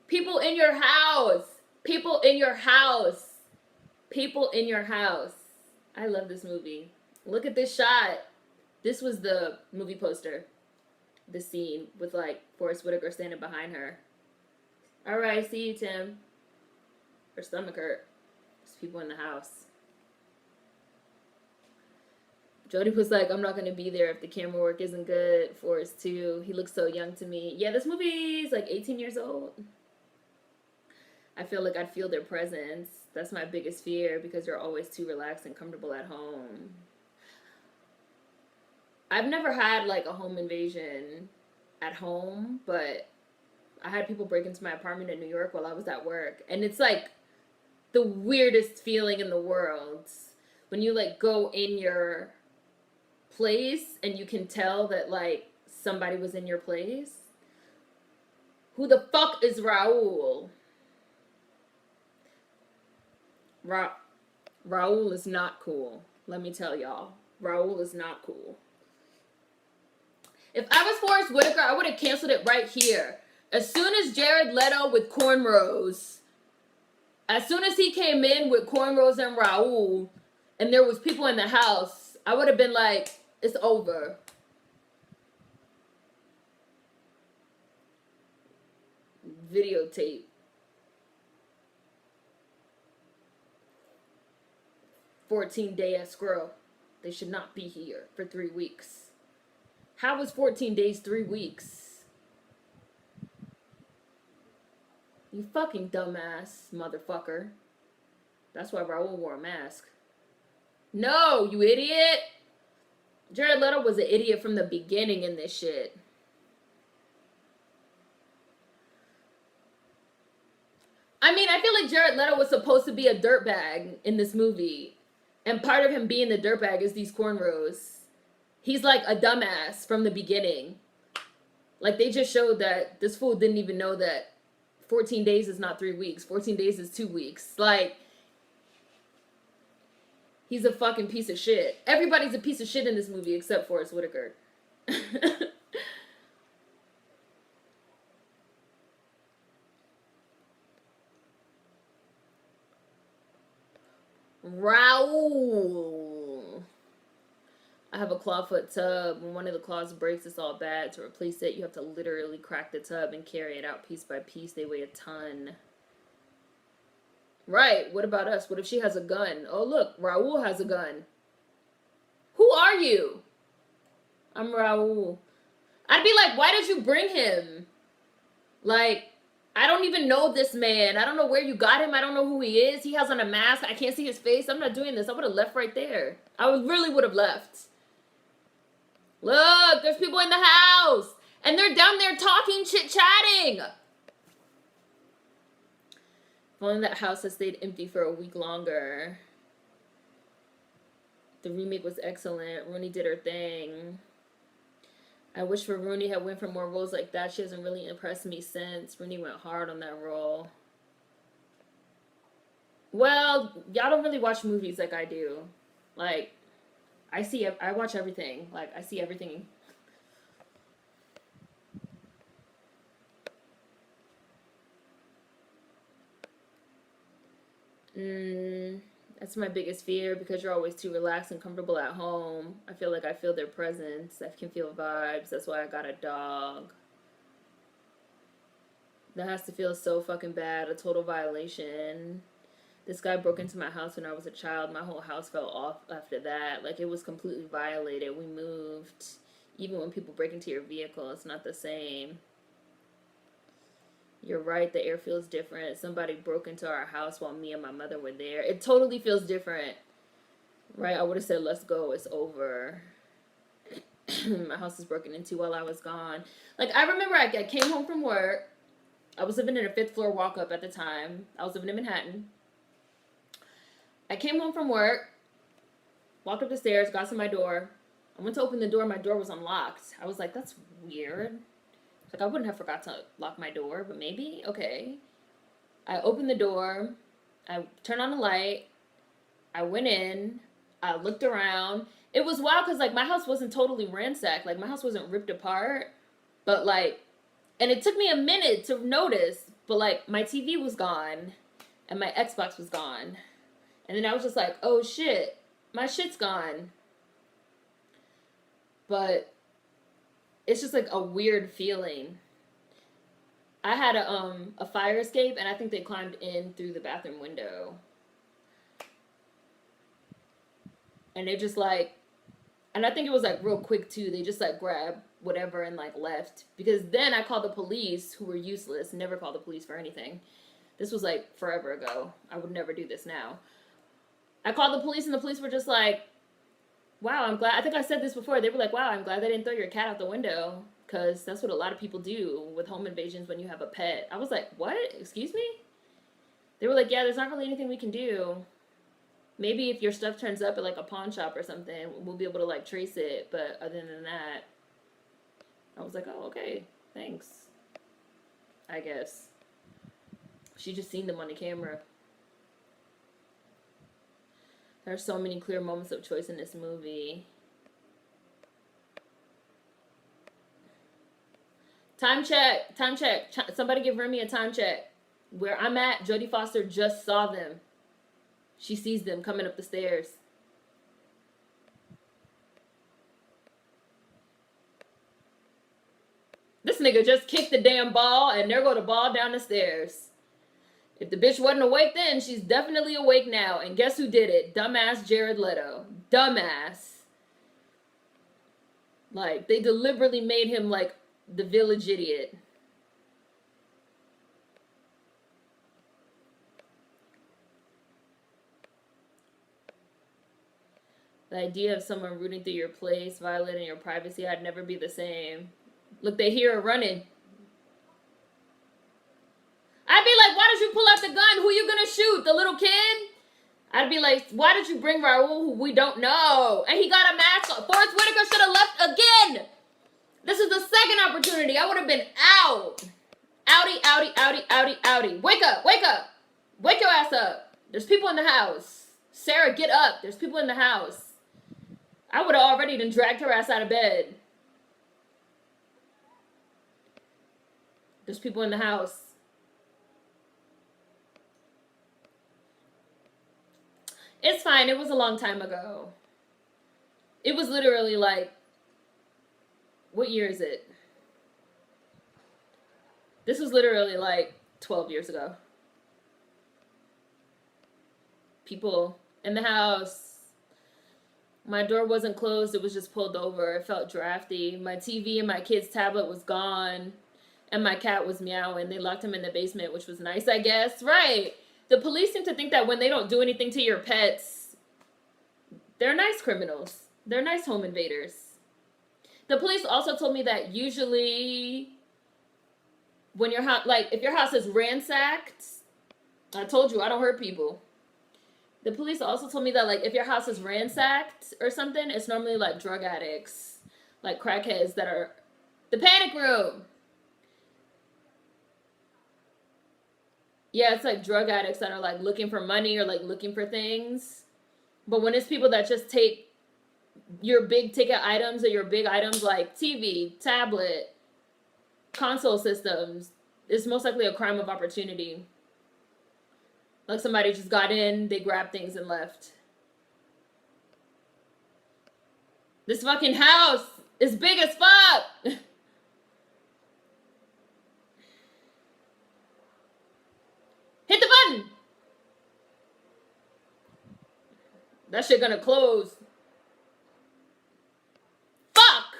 People in your house. People in your house. People in your house. I love this movie. Look at this shot. This was the movie poster. The scene with, like, Forrest Whitaker standing behind her. Alright, see you, Tim. Her stomach hurt. There's people in the house. Jody was like, I'm not going to be there if the camera work isn't good. Forrest, too. He looks so young to me. Yeah, this movie is like 18 years old. I feel like I'd feel their presence. That's my biggest fear because they're always too relaxed and comfortable at home. I've never had like a home invasion at home, but I had people break into my apartment in New York while I was at work. And it's like the weirdest feeling in the world when you like go in your place and you can tell that like somebody was in your place. Who the fuck is Raul? Raul is not cool. Let me tell y'all. Raul is not cool. If I was Forrest Whitaker, I would have canceled it right here. As soon as Jared Leto with cornrows, as soon as he came in with cornrows and Raul, and there was people in the house, I would have been like, it's over. Videotape. "14-day escrow. They should not be here for 3 weeks." How was 14 days 3 weeks? You fucking dumbass motherfucker. That's why Raul wore a mask. No, you idiot. Jared Leto was an idiot from the beginning in this shit. I mean, I feel like Jared Leto was supposed to be a dirtbag in this movie. And part of him being the dirtbag is these cornrows. He's like a dumbass from the beginning. Like, they just showed that this fool didn't even know that 14 days is not 3 weeks. 14 days is 2 weeks. Like, he's a fucking piece of shit. Everybody's a piece of shit in this movie except Forrest Whitaker. Raul. I have a clawfoot tub. When one of the claws breaks, it's all bad. To replace it, you have to literally crack the tub and carry it out piece by piece. They weigh a ton. Right. What about us? What if she has a gun? Oh, look. Raul has a gun. Who are you? I'm Raul. I'd be like, why did you bring him? Like, I don't even know this man. I don't know where you got him. I don't know who he is. He has on a mask. I can't see his face. I'm not doing this. I would have left right there. I really would have left. Look, there's people in the house. And they're down there talking, chit-chatting. If only that house had stayed empty for a week longer. The remake was excellent. Rooney did her thing. I wish for Rooney had went for more roles like that. She hasn't really impressed me since. Rooney went hard on that role. Well, y'all don't really watch movies like I do. Like, I watch everything. Like, I see everything. That's my biggest fear because you're always too relaxed and comfortable at home. I feel like I feel their presence. I can feel vibes. That's why I got a dog. That has to feel so fucking bad. A total violation. This guy broke into my house when I was a child. My whole house fell off after that. Like, it was completely violated. We moved. Even when people break into your vehicle, it's not the same. You're right, the air feels different. Somebody broke into our house while me and my mother were there. It totally feels different. Right? I would have said, let's go. It's over. My house was broken into while I was gone. Like, I remember I came home from work. I was living in a 5th floor walk-up at the time. I was living in Manhattan. I came home from work, walked up the stairs, got to my door. I went to open the door. My door was unlocked. I was like, that's weird. Like, I wouldn't have forgot to lock my door, but maybe? Okay. I opened the door. I turned on the light. I went in. I looked around. It was wild because, like, my house wasn't totally ransacked. Like, my house wasn't ripped apart. But, like, and it took me a minute to notice. But, like, my TV was gone. And my Xbox was gone. And then I was just like, oh, shit. My shit's gone. But it's just like a weird feeling. I had a fire escape, and I think they climbed in through the bathroom window. And they just like, and I think it was like real quick too. They just like grabbed whatever and like left. Because then I called the police, who were useless. Never called the police for anything. This was like forever ago. I would never do this now. I called the police, and the police were just like, wow, I'm glad. I think I said this before. They were like, wow, I'm glad they didn't throw your cat out the window. Because that's what a lot of people do with home invasions when you have a pet. I was like, what? Excuse me? They were like, yeah, there's not really anything we can do. Maybe if your stuff turns up at like a pawn shop or something, we'll be able to like trace it. But other than that, I was like, oh, okay. Thanks. I guess. She just seen them on the camera. There are so many clear moments of choice in this movie. Time check. Time check. Somebody give Remy a time check. Where I'm at, Jodie Foster just saw them. She sees them coming up the stairs. This nigga just kicked the damn ball, and there go the ball down the stairs. If the bitch wasn't awake then, she's definitely awake now. And guess who did it? Dumbass Jared Leto. Dumbass. Like, they deliberately made him like the village idiot. The idea of someone rooting through your place, violating your privacy, I'd never be the same. Look, they hear her running. I'd be like, why did you pull out the gun? Who you gonna shoot? The little kid? I'd be like, why did you bring Raul, who we don't know? And he got a mask on. Forrest Whitaker should have left again. This is the second opportunity. I would have been out. Outie, outie, outie, outie, outie. Wake up, wake up. Wake your ass up. There's people in the house. Sarah, get up. There's people in the house. I would have already done dragged her ass out of bed. There's people in the house. It's fine. It was a long time ago. It was literally like, what year is it? This was literally like 12 years ago. People in the house. My door wasn't closed. It was just pulled over. It felt drafty. My TV and my kid's tablet was gone. And my cat was meowing. They locked him in the basement, which was nice, I guess. Right. The police seem to think that when they don't do anything to your pets, they're nice criminals. They're nice home invaders. The police also told me that usually when your house, like if your house is ransacked, I told you I don't hurt people. The police also told me that like if your house is ransacked or something, it's normally like drug addicts, like crackheads that are the panic room. Yeah, it's like drug addicts that are like looking for money or like looking for things. But when it's people that just take your big ticket items or your big items like TV, tablet, console systems, it's most likely a crime of opportunity. Like somebody just got in, they grabbed things and left. This fucking house is big as fuck. Hit the button. That shit gonna close. Fuck.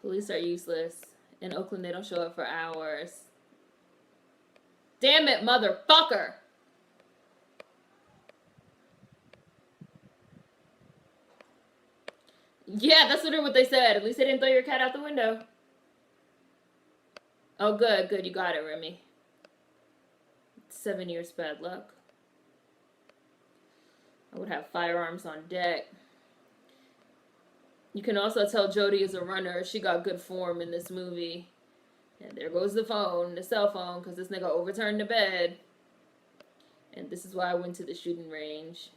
Police are useless. In Oakland, they don't show up for hours. Damn it, motherfucker. Yeah, that's literally what they said. At least they didn't throw your cat out the window. Oh, good, good. You got it, Remy. 7 years bad luck. I would have firearms on deck. You can also tell Jodie is a runner. She got good form in this movie. And there goes the phone, the cell phone, because this nigga overturned the bed. And this is why I went to the shooting range.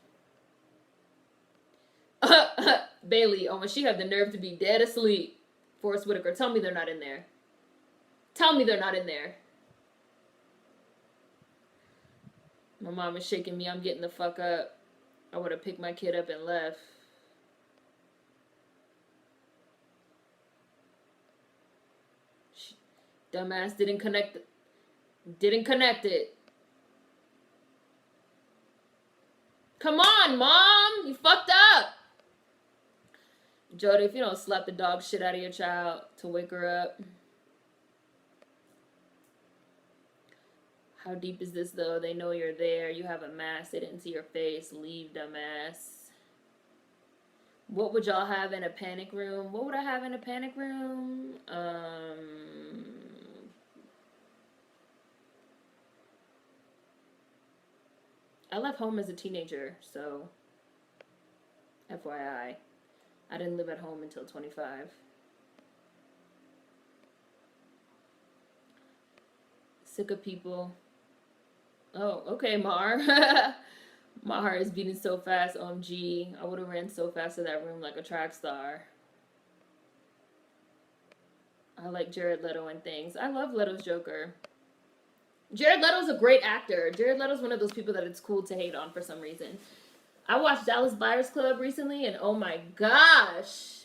Bailey, oh, and she had the nerve to be dead asleep. Forrest Whitaker, tell me they're not in there. Tell me they're not in there. My mom is shaking me. I'm getting the fuck up. I would have picked my kid up and left. Dumbass didn't connect it. Come on, Mom! You fucked up! Jodie, if you don't slap the dog shit out of your child to wake her up. How deep is this, though? They know you're there. You have a mask. They didn't see your face. Leave, dumbass. What would y'all have in a panic room? What would I have in a panic room? I left home as a teenager, so FYI. I didn't live at home until 25. Sick of people. Oh, okay, Mar. My heart is beating so fast. OMG. I would have ran so fast to that room like a track star. I like Jared Leto and things. I love Leto's Joker. Jared Leto's a great actor. Jared Leto's one of those people that it's cool to hate on for some reason. I watched Dallas Buyers Club recently, and oh my gosh.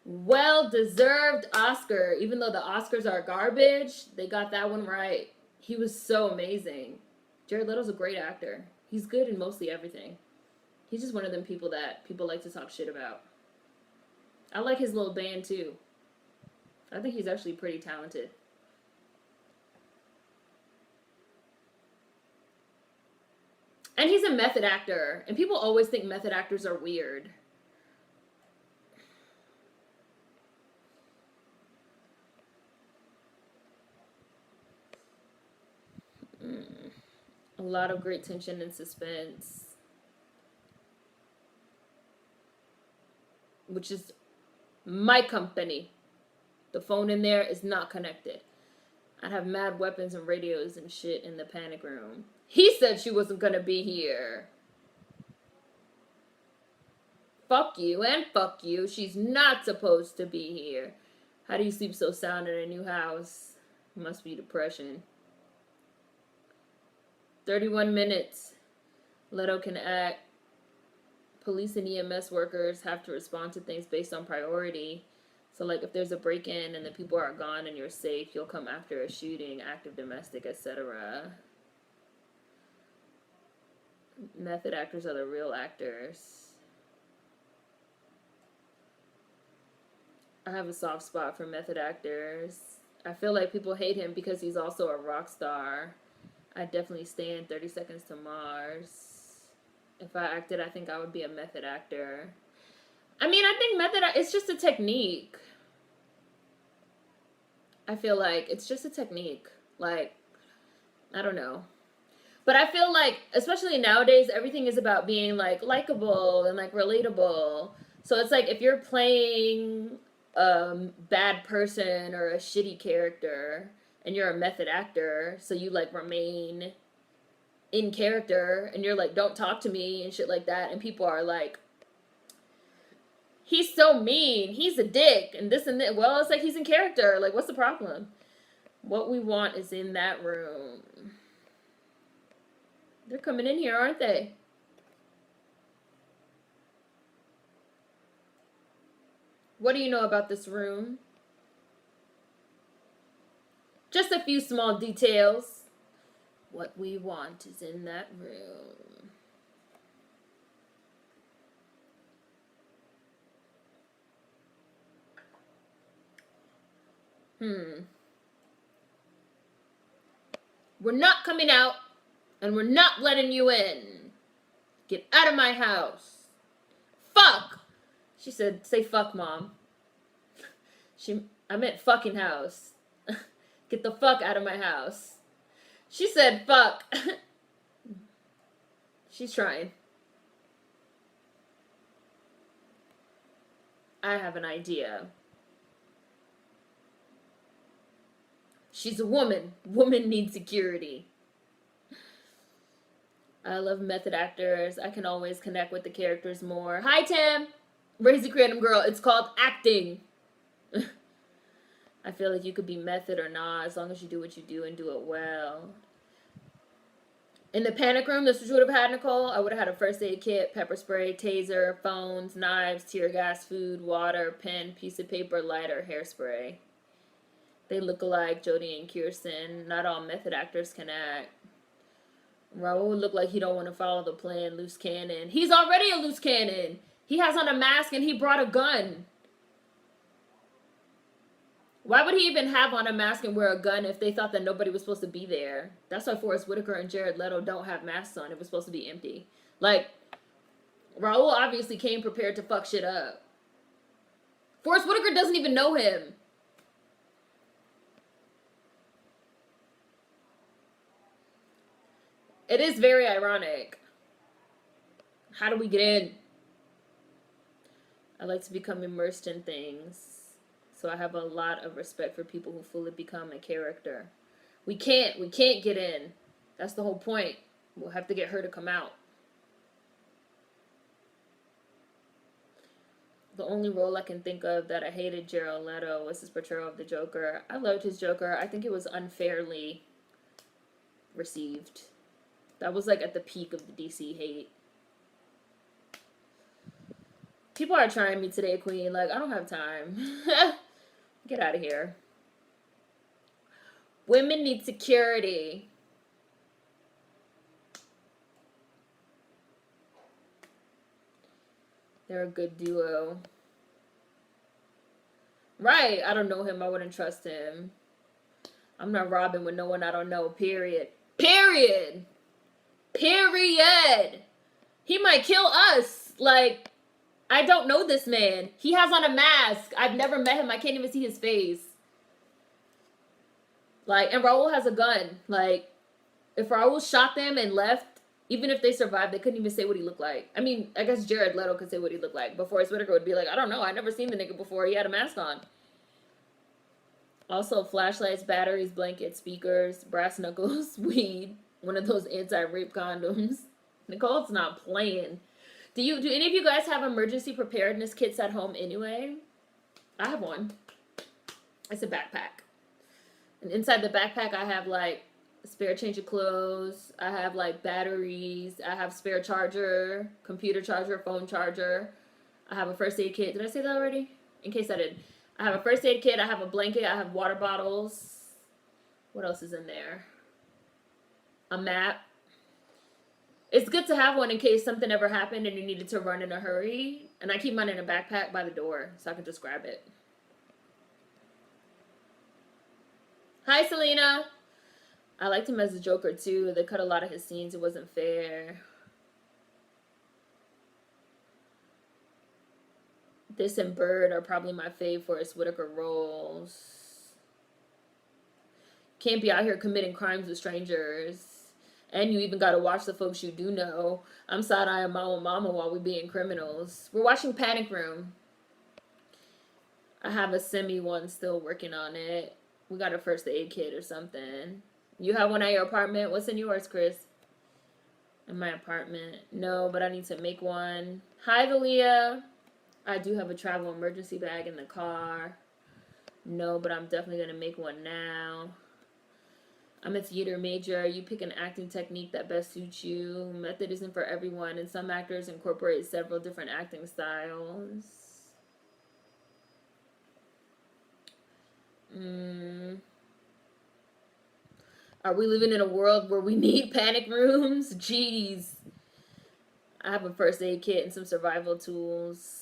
Well-deserved Oscar. Even though the Oscars are garbage, they got that one right. He was so amazing. Jared Leto's a great actor. He's good in mostly everything. He's just one of them people that people like to talk shit about. I like his little band, too. I think he's actually pretty talented. And he's a method actor. And people always think method actors are weird. A lot of great tension and suspense. Which is my company. The phone in there is not connected. I'd have mad weapons and radios and shit in the panic room. He said she wasn't gonna be here. Fuck you and fuck you. She's not supposed to be here. How do you sleep so sound in a new house? Must be depression. 31 minutes. Leto can act. Police and EMS workers have to respond to things based on priority. So, like, if there's a break-in and the people are gone and you're safe, you'll come after a shooting, active domestic, etc. Method actors are the real actors. I have a soft spot for method actors. I feel like people hate him because he's also a rock star. I definitely stand 30 Seconds to Mars. If I acted, I think I would be a method actor. I mean, I think it's just a technique. I feel like it's just a technique. Like, I don't know. But I feel like, especially nowadays, everything is about being, like, likable and, like, relatable. So it's like, if you're playing a bad person or a shitty character and you're a method actor, so you, like, remain in character and you're like, don't talk to me and shit like that, and people are like, he's so mean, he's a dick, and this and that. Well, it's like, he's in character. Like, what's the problem? What we want is in that room. They're coming in here, aren't they? What do you know about this room? Just a few small details. What we want is in that room. We're not coming out, and we're not letting you in. Get out of my house. Fuck! She said, say fuck, Mom. I meant fucking house. Get the fuck out of my house. She said fuck. She's trying. I have an idea. She's a woman. Woman needs security. I love method actors. I can always connect with the characters more. Hi, Tim. Raise the Creative Girl. It's called acting. I feel like you could be method or not, as long as you do what you do and do it well. In the panic room, this is what you would have had, Nicole. I would have had a first aid kit, pepper spray, taser, phones, knives, tear gas, food, water, pen, piece of paper, lighter, hairspray. They look alike, Jodie and Kirsten. Not all method actors can act. Raul looked like he don't want to follow the plan. Loose cannon. He's already a loose cannon. He has on a mask and he brought a gun. Why would he even have on a mask and wear a gun if they thought that nobody was supposed to be there? That's why Forrest Whitaker and Jared Leto don't have masks on. It was supposed to be empty. Like, Raul obviously came prepared to fuck shit up. Forrest Whitaker doesn't even know him. It is very ironic. How do we get in? I like to become immersed in things. So I have a lot of respect for people who fully become a character. We can't get in. That's the whole point. We'll have to get her to come out. The only role I can think of that I hated Jared Leto was his portrayal of the Joker. I loved his Joker. I think it was unfairly received. That was like at the peak of the DC hate. People are trying me today, Queen. Like, I don't have time. Get out of here. Women need security. They're a good duo. Right. I don't know him. I wouldn't trust him. I'm not robbing with no one I don't know. Period. Period. Period. He might kill us. Like, I don't know this man. He has on a mask. I've never met him. I can't even see his face. Like, and Raul has a gun. Like, if Raul shot them and left, even if they survived, they couldn't even say what he looked like. I mean, I guess Jared Leto could say what he looked like. But Forrest Whitaker would be like, I don't know. I never seen the nigga before. He had a mask on. Also, flashlights, batteries, blankets, speakers, brass knuckles, weed, one of those anti-rape condoms. Nicole's not playing. Do any of you guys have emergency preparedness kits at home anyway? I have one. It's a backpack. And inside the backpack, I have, like, spare change of clothes. I have like batteries. I have spare charger, computer charger, phone charger. I have a first aid kit. Did I say that already? In case I did. I have a first aid kit. I have a blanket. I have water bottles. What else is in there? A map. It's good to have one in case something ever happened and you needed to run in a hurry. And I keep mine in a backpack by the door so I can just grab it. Hi, Selena. I liked him as a Joker too. They cut a lot of his scenes. It wasn't fair. This and Bird are probably my fave Forest Whitaker roles. Can't be out here committing crimes with strangers. And you even gotta watch the folks you do know. I'm side-eyeing my own mama while we being criminals. We're watching Panic Room. I have a semi one still working on it. We got a first aid kit or something. You have one at your apartment? What's in yours, Chris? In my apartment? No, but I need to make one. Hi, Valia. I do have a travel emergency bag in the car. No, but I'm definitely going to make one now. I'm a theater major. You pick an acting technique that best suits you. Method isn't for everyone, and some actors incorporate several different acting styles. Are we living in a world where we need panic rooms? Jeez. I have a first aid kit and some survival tools.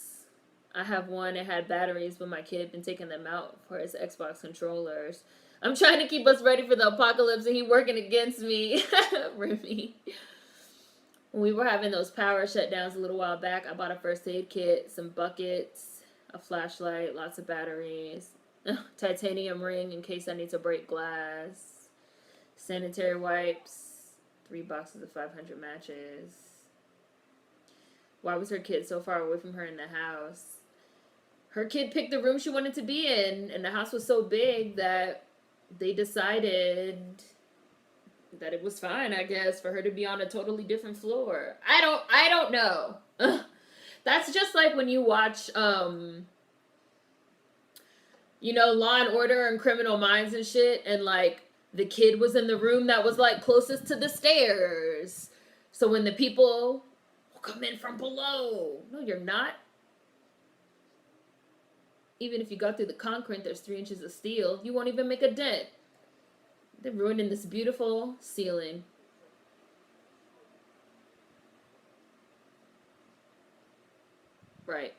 I have one. It had batteries, but my kid had been taking them out for his Xbox controllers. I'm trying to keep us ready for the apocalypse, and he working against me. Remy. When we were having those power shutdowns a little while back, I bought a first aid kit, some buckets, a flashlight, lots of batteries, titanium ring in case I need to break glass, sanitary wipes, 3 boxes of 500 matches. Why was her kid so far away from her in the house? Her kid picked the room she wanted to be in, and the house was so big that they decided that it was fine, I guess, for her to be on a totally different floor. I don't know. That's just like when you watch, you know, Law and Order and Criminal Minds and shit, and like the kid was in the room that was like closest to the stairs. So when the people come in from below, no, you're not. Even if you got through the concrete, there's 3 inches of steel. You won't even make a dent. They're ruining this beautiful ceiling. Right.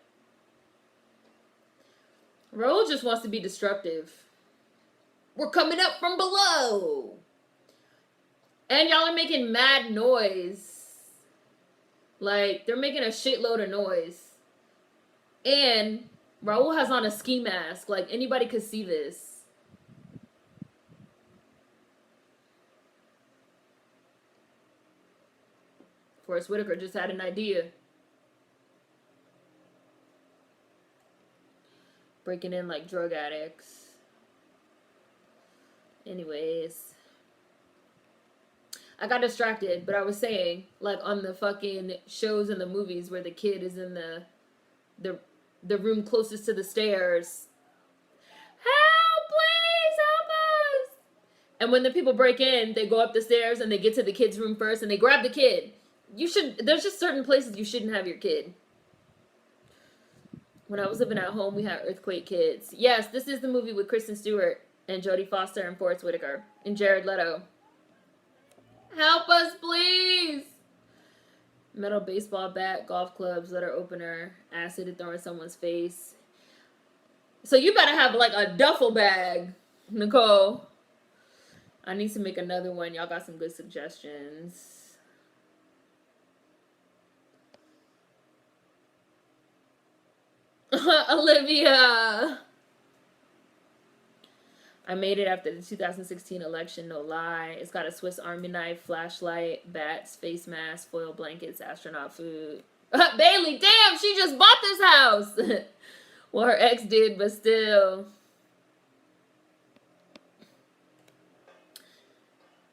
Raul just wants to be destructive. We're coming up from below. And y'all are making mad noise. Like, they're making a shitload of noise. And Raul has on a ski mask. Like, anybody could see this. Forrest Whitaker just had an idea. Breaking in like drug addicts. Anyways. I got distracted, but I was saying, like, on the fucking shows and the movies where the kid is in the room closest to the stairs. Help, please, help us! And when the people break in, they go up the stairs and they get to the kid's room first and they grab the kid. There's just certain places you shouldn't have your kid. When I was living at home, we had earthquake kids. Yes, this is the movie with Kristen Stewart and Jodie Foster and Forrest Whitaker and Jared Leto. Help us, please! Metal baseball bat, golf clubs, letter opener, acid to throw in someone's face. So you better have like a duffel bag, Nicole. I need to make another one. Y'all got some good suggestions. Olivia! I made it after the 2016 election, no lie. It's got a Swiss Army knife, flashlight, bats, face mask, foil blankets, astronaut food. Bailey, damn, she just bought this house! Well, her ex did, but still.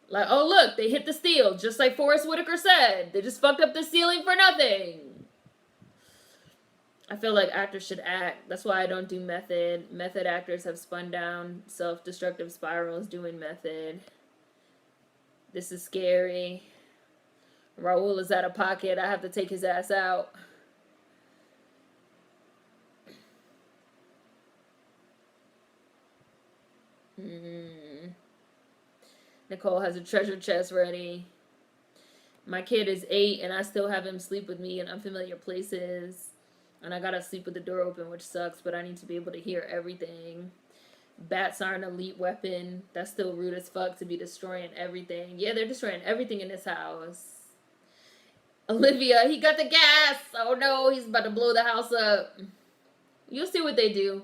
Like, oh look, they hit the steel, just like Forrest Whitaker said. They just fucked up the ceiling for nothing. I feel like actors should act. That's why I don't do method. Method actors have spun down self-destructive spirals doing method. This is scary. Raul is out of pocket. I have to take his ass out. Nicole has a treasure chest ready. My kid is 8 and I still have him sleep with me in unfamiliar places. And I gotta sleep with the door open, which sucks, but I need to be able to hear everything. Bats are an elite weapon. That's still rude as fuck to be destroying everything. Yeah, they're destroying everything in this house. Olivia, he got the gas. Oh no, he's about to blow the house up. You'll see what they do.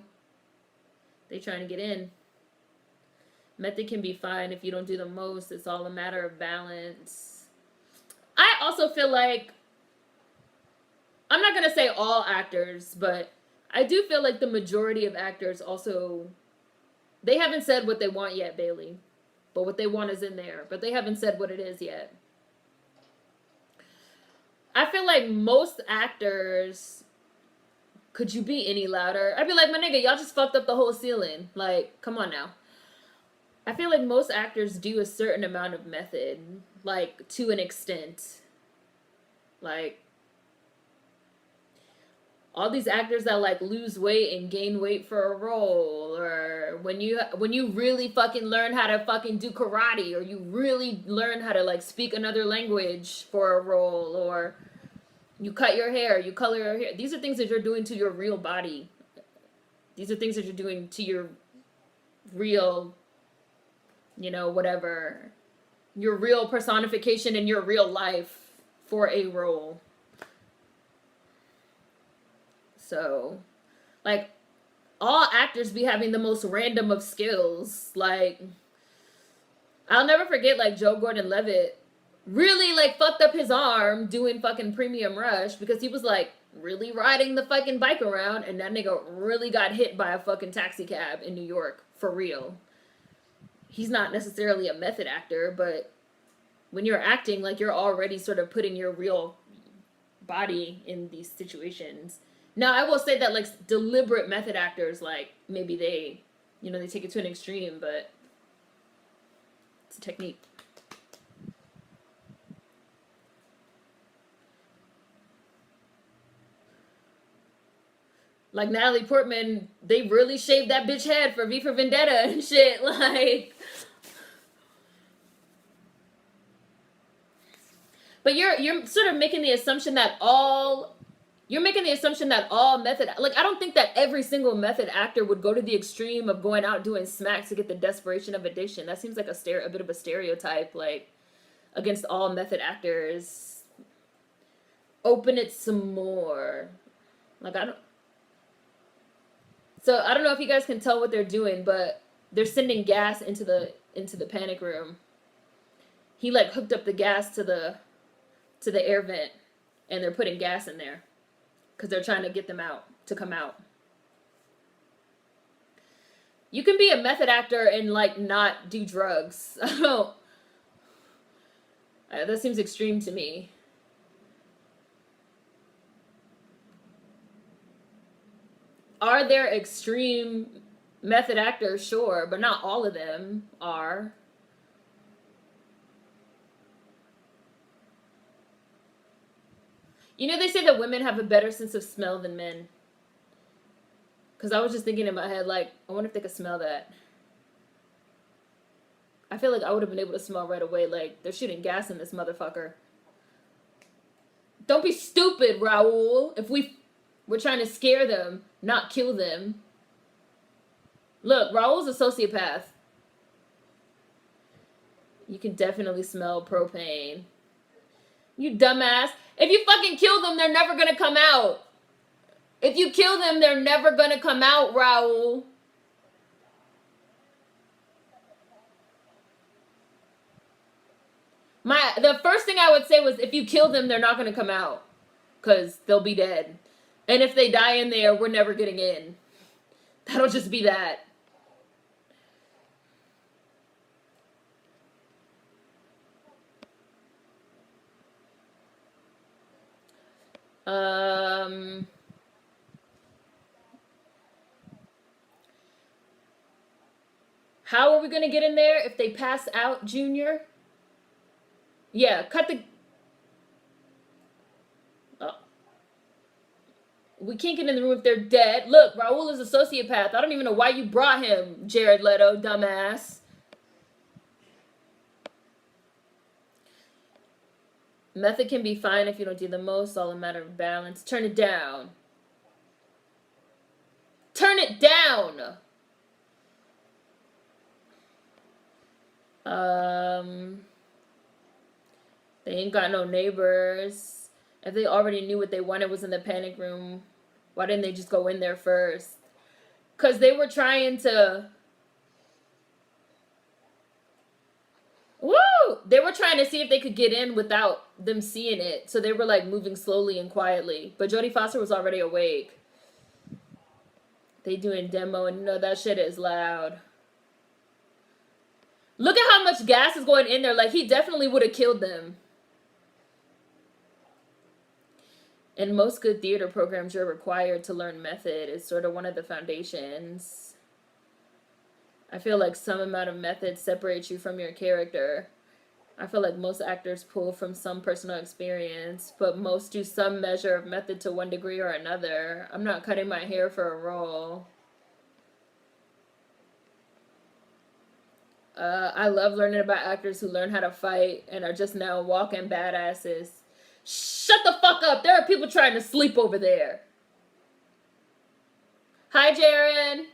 They trying to get in. Method can be fine if you don't do the most. It's all a matter of balance. I also feel like, I'm not going to say all actors, but I do feel like the majority of actors also, they haven't said what they want yet, Bailey. But what they want is in there. But they haven't said what it is yet. I feel like most actors, could you be any louder? I'd be like, my nigga, y'all just fucked up the whole ceiling. Like, come on now. I feel like most actors do a certain amount of method, like, to an extent. Like, all these actors that, like, lose weight and gain weight for a role, or when you really fucking learn how to fucking do karate, or you really learn how to, like, speak another language for a role, or you cut your hair, you color your hair. These are things that you're doing to your real body. These are things that you're doing to your real, you know, whatever, your real personification in your real life for a role. So, like, all actors be having the most random of skills. Like, I'll never forget, like, Joe Gordon-Levitt really, like, fucked up his arm doing fucking Premium Rush because he was, like, really riding the fucking bike around, and that nigga really got hit by a fucking taxi cab in New York, for real. He's not necessarily a method actor, but when you're acting, like, you're already sort of putting your real body in these situations. Now, I will say that, like, deliberate method actors, like, maybe they, you know, they take it to an extreme, but it's a technique. Like, Natalie Portman, they really shaved that bitch head for V for Vendetta and shit, like. But you're sort of making the assumption that all method, like, I don't think that every single method actor would go to the extreme of going out doing smack to get the desperation of addiction. That seems like a bit of a stereotype, like, against all method actors. Open it some more. Like, so I don't know if you guys can tell what they're doing, but they're sending gas into the panic room. He, like, hooked up the gas to the air vent, and they're putting gas in there because they're trying to get them out to come out. You can be a method actor and, like, not do drugs. I don't know. That seems extreme to me. Are there extreme method actors? Sure, but not all of them are. You know, they say that women have a better sense of smell than men. Because I was just thinking in my head, like, I wonder if they could smell that. I feel like I would have been able to smell right away, like, they're shooting gas in this motherfucker. Don't be stupid, Raul. If we're trying to scare them, not kill them. Look, Raul's a sociopath. You can definitely smell propane. You dumbass. If you fucking kill them, they're never gonna come out. If you kill them, they're never gonna come out, Raul. The first thing I would say was, if you kill them, they're not gonna come out. Because they'll be dead. And if they die in there, we're never getting in. That'll just be that. How are we gonna get in there if they pass out, Junior? Yeah, cut the. Oh, we can't get in the room if they're dead. Look, Raul is a sociopath. I don't even know why you brought him, Jared Leto, dumbass. Method can be fine if you don't do the most. All a matter of balance. Turn it down. Turn it down. They ain't got no neighbors. If they already knew what they wanted was in the panic room, why didn't they just go in there first? Because they were trying to. Woo! They were trying to see if they could get in without them seeing it. So they were like moving slowly and quietly. But Jodie Foster was already awake. They doing demo and you know that shit is loud. Look at how much gas is going in there. Like, he definitely would have killed them. In most good theater programs, you're required to learn method. It's sort of one of the foundations. I feel like some amount of method separates you from your character. I feel like most actors pull from some personal experience, but most do some measure of method to one degree or another. I'm not cutting my hair for a role. I love learning about actors who learn how to fight and are just now walking badasses. Shut the fuck up. There are people trying to sleep over there. Hi, Jaren.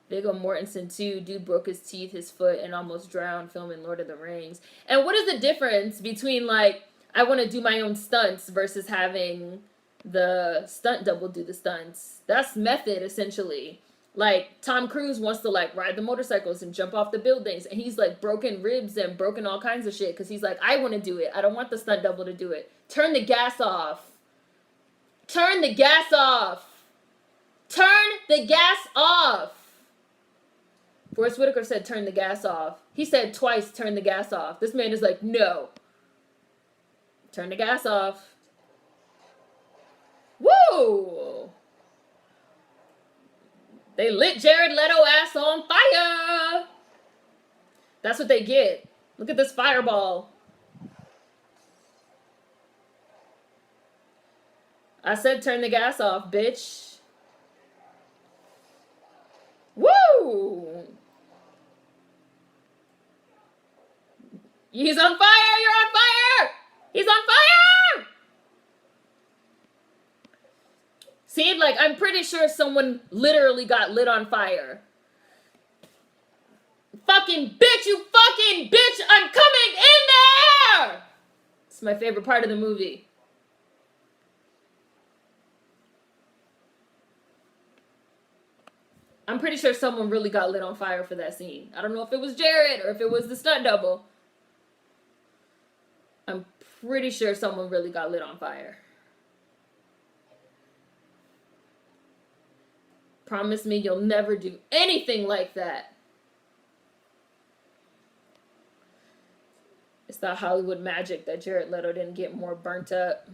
Viggo Mortensen, too. Dude broke his teeth, his foot, and almost drowned filming Lord of the Rings. And what is the difference between, like, I want to do my own stunts versus having the stunt double do the stunts? That's method, essentially. Like, Tom Cruise wants to, like, ride the motorcycles and jump off the buildings. And he's, like, broken ribs and broken all kinds of shit. Because he's like, I want to do it. I don't want the stunt double to do it. Turn the gas off. Turn the gas off. Turn the gas off. Forrest Whitaker said, turn the gas off. He said twice, turn the gas off. This man is like, no. Turn the gas off. Woo! They lit Jared Leto ass on fire. That's what they get. Look at this fireball. I said turn the gas off, bitch. Woo! He's on fire! You're on fire! He's on fire! See, like, I'm pretty sure someone literally got lit on fire. Fucking bitch, you fucking bitch! I'm coming in there! It's my favorite part of the movie. I'm pretty sure someone really got lit on fire for that scene. I don't know if it was Jared or if it was the stunt double. I'm pretty sure someone really got lit on fire. Promise me you'll never do anything like that. It's that Hollywood magic that Jared Leto didn't get more burnt up.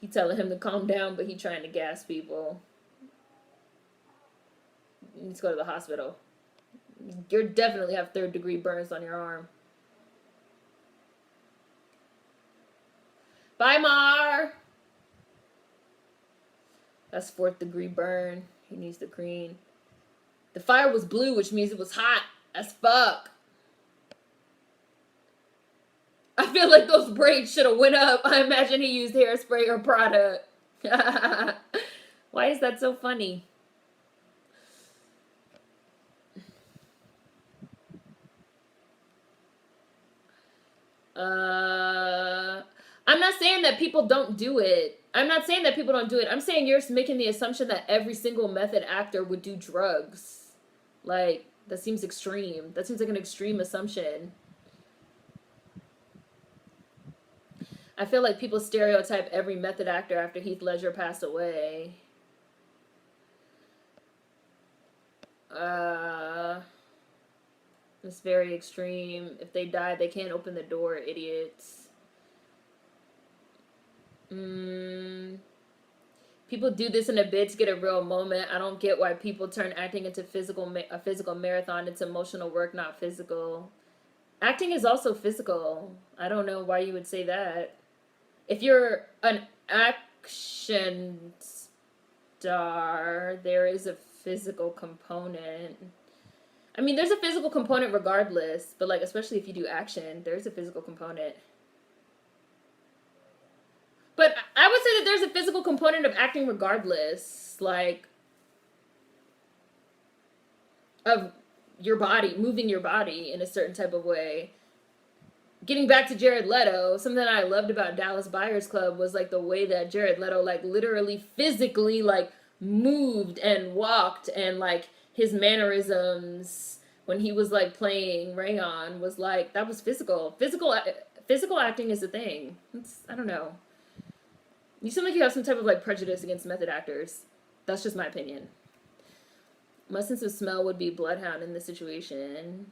He telling him to calm down, but he trying to gas people. You need to go to the hospital. You definitely have 3rd-degree burns on your arm. Bye, Mar. That's 4th-degree burn. He needs to clean. The fire was blue, which means it was hot as fuck. I feel like those braids should have went up. I imagine he used hairspray or product. Why is that so funny? I'm not saying that people don't do it. I'm not saying that people don't do it. I'm saying you're making the assumption that every single method actor would do drugs. Like, that seems extreme. That seems like an extreme assumption. I feel like people stereotype every method actor after Heath Ledger passed away. It's very extreme. If they die, they can't open the door, idiots. People do this in a bid to get a real moment. I don't get why people turn acting into a physical marathon. It's emotional work, not physical. Acting is also physical. I don't know why you would say that. If you're an action star, there is a physical component. I mean, there's a physical component regardless, but like, especially if you do action, there's a physical component. But I would say that there's a physical component of acting regardless, like, of your body, moving your body in a certain type of way. Getting back to Jared Leto, something that I loved about Dallas Buyers Club was like the way that Jared Leto like literally physically like moved and walked, and like his mannerisms when he was like playing Rayon was like, that was physical. Physical acting is a thing. I don't know. You seem like you have some type of like prejudice against method actors. That's just my opinion. My sense of smell would be Bloodhound in this situation.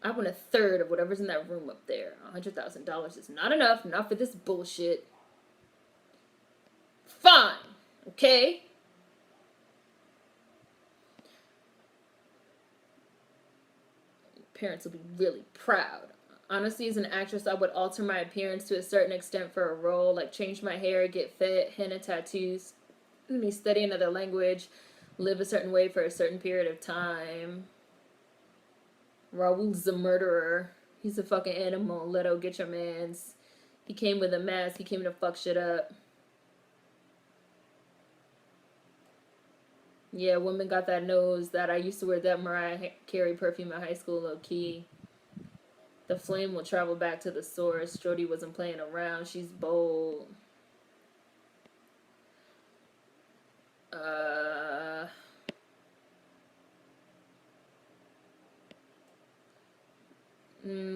I want a third of whatever's in that room up there. $100,000 is not enough. Not for this bullshit. Fine. Okay? Parents will be really proud. Honestly, as an actress, I would alter my appearance to a certain extent for a role, like change my hair, get fit, henna tattoos, me study another language, live a certain way for a certain period of time. Raul's a murderer. He's a fucking animal. Leto, get your mans. He came with a mask. He came to fuck shit up. Yeah, women got that nose that I used to wear that Mariah Carey perfume in high school, low key. The flame will travel back to the source. Jodie wasn't playing around. She's bold.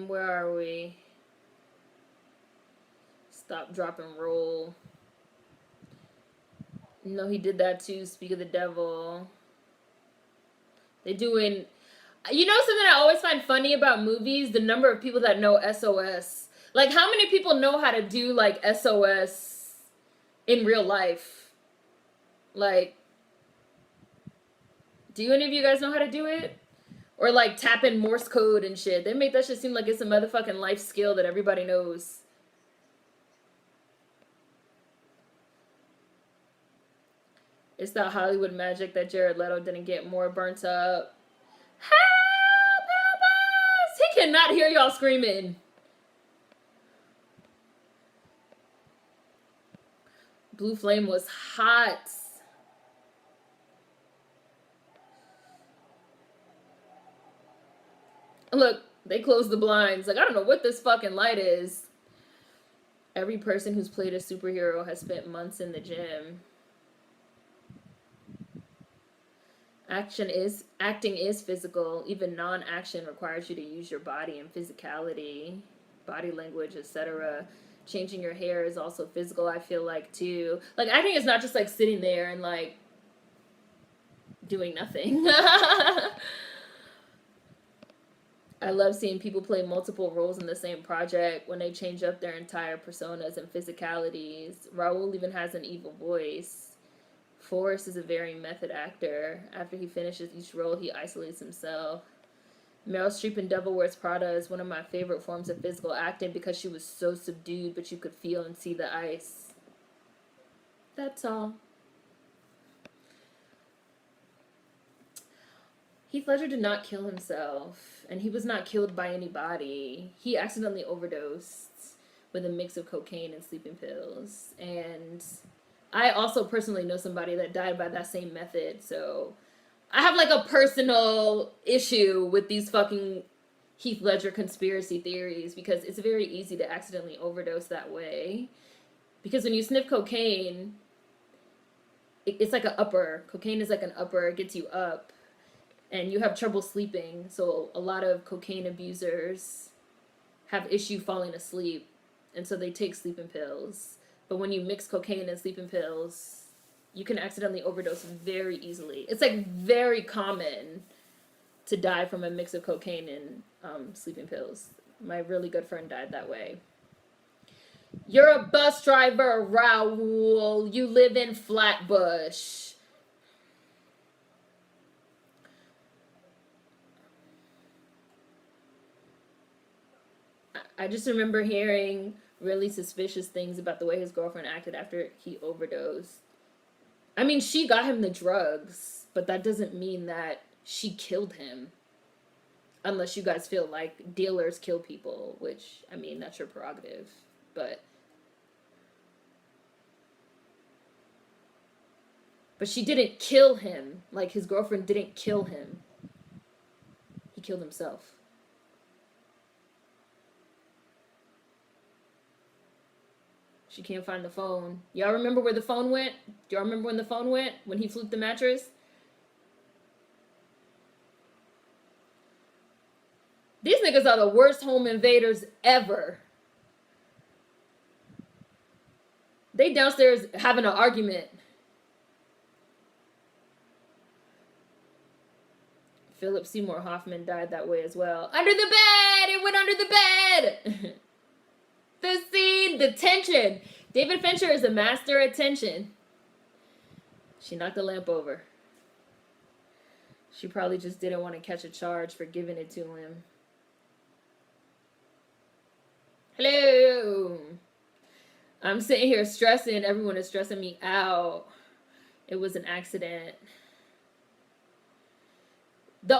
Where are we? Stop, drop, and roll. No, he did that too. Speak of the devil. They doing... You know something I always find funny about movies? The number of people that know SOS. Like, how many people know how to do, like, SOS in real life? Like, do any of you guys know how to do it? Or, like, tap in Morse code and shit. They make that shit seem like it's a motherfucking life skill that everybody knows. It's that Hollywood magic that Jared Leto didn't get more burnt up. Help! Help us! He cannot hear y'all screaming. Blue Flame was hot. Look, they closed the blinds. Like, I don't know what this fucking light is. Every person who's played a superhero has spent months in the gym. Acting is physical. Even non-action requires you to use your body and physicality, body language, etc. Changing your hair is also physical, I feel like, too. Like, acting is not just like sitting there and like doing nothing. I love seeing people play multiple roles in the same project when they change up their entire personas and physicalities. Raul even has an evil voice. Forrest is a very method actor. After he finishes each role, he isolates himself. Meryl Streep in Devil Wears Prada is one of my favorite forms of physical acting because she was so subdued, but you could feel and see the ice. That's all. Heath Ledger did not kill himself, and he was not killed by anybody. He accidentally overdosed with a mix of cocaine and sleeping pills. And I also personally know somebody that died by that same method, so I have like a personal issue with these fucking Heath Ledger conspiracy theories because it's very easy to accidentally overdose that way. Because when you sniff cocaine, it's like an upper. Cocaine is like an upper. It gets you up. And you have trouble sleeping. So a lot of cocaine abusers have issue falling asleep. And so they take sleeping pills. But when you mix cocaine and sleeping pills, you can accidentally overdose very easily. It's like very common to die from a mix of cocaine and sleeping pills. My really good friend died that way. You're a bus driver, Raul. You live in Flatbush. I just remember hearing really suspicious things about the way his girlfriend acted after he overdosed. I mean, she got him the drugs, but that doesn't mean that she killed him. Unless you guys feel like dealers kill people, which, I mean, that's your prerogative. But she didn't kill him. Like, his girlfriend didn't kill him. He killed himself. She can't find the phone. Y'all remember where the phone went? Do y'all remember when the phone went? When he flipped the mattress? These niggas are the worst home invaders ever. They downstairs having an argument. Philip Seymour Hoffman died that way as well. Under the bed! It went under the bed! The scene, the tension. David Fincher is a master at tension. She knocked the lamp over. She probably just didn't want to catch a charge for giving it to him. Hello. I'm sitting here stressing. Everyone is stressing me out. It was an accident.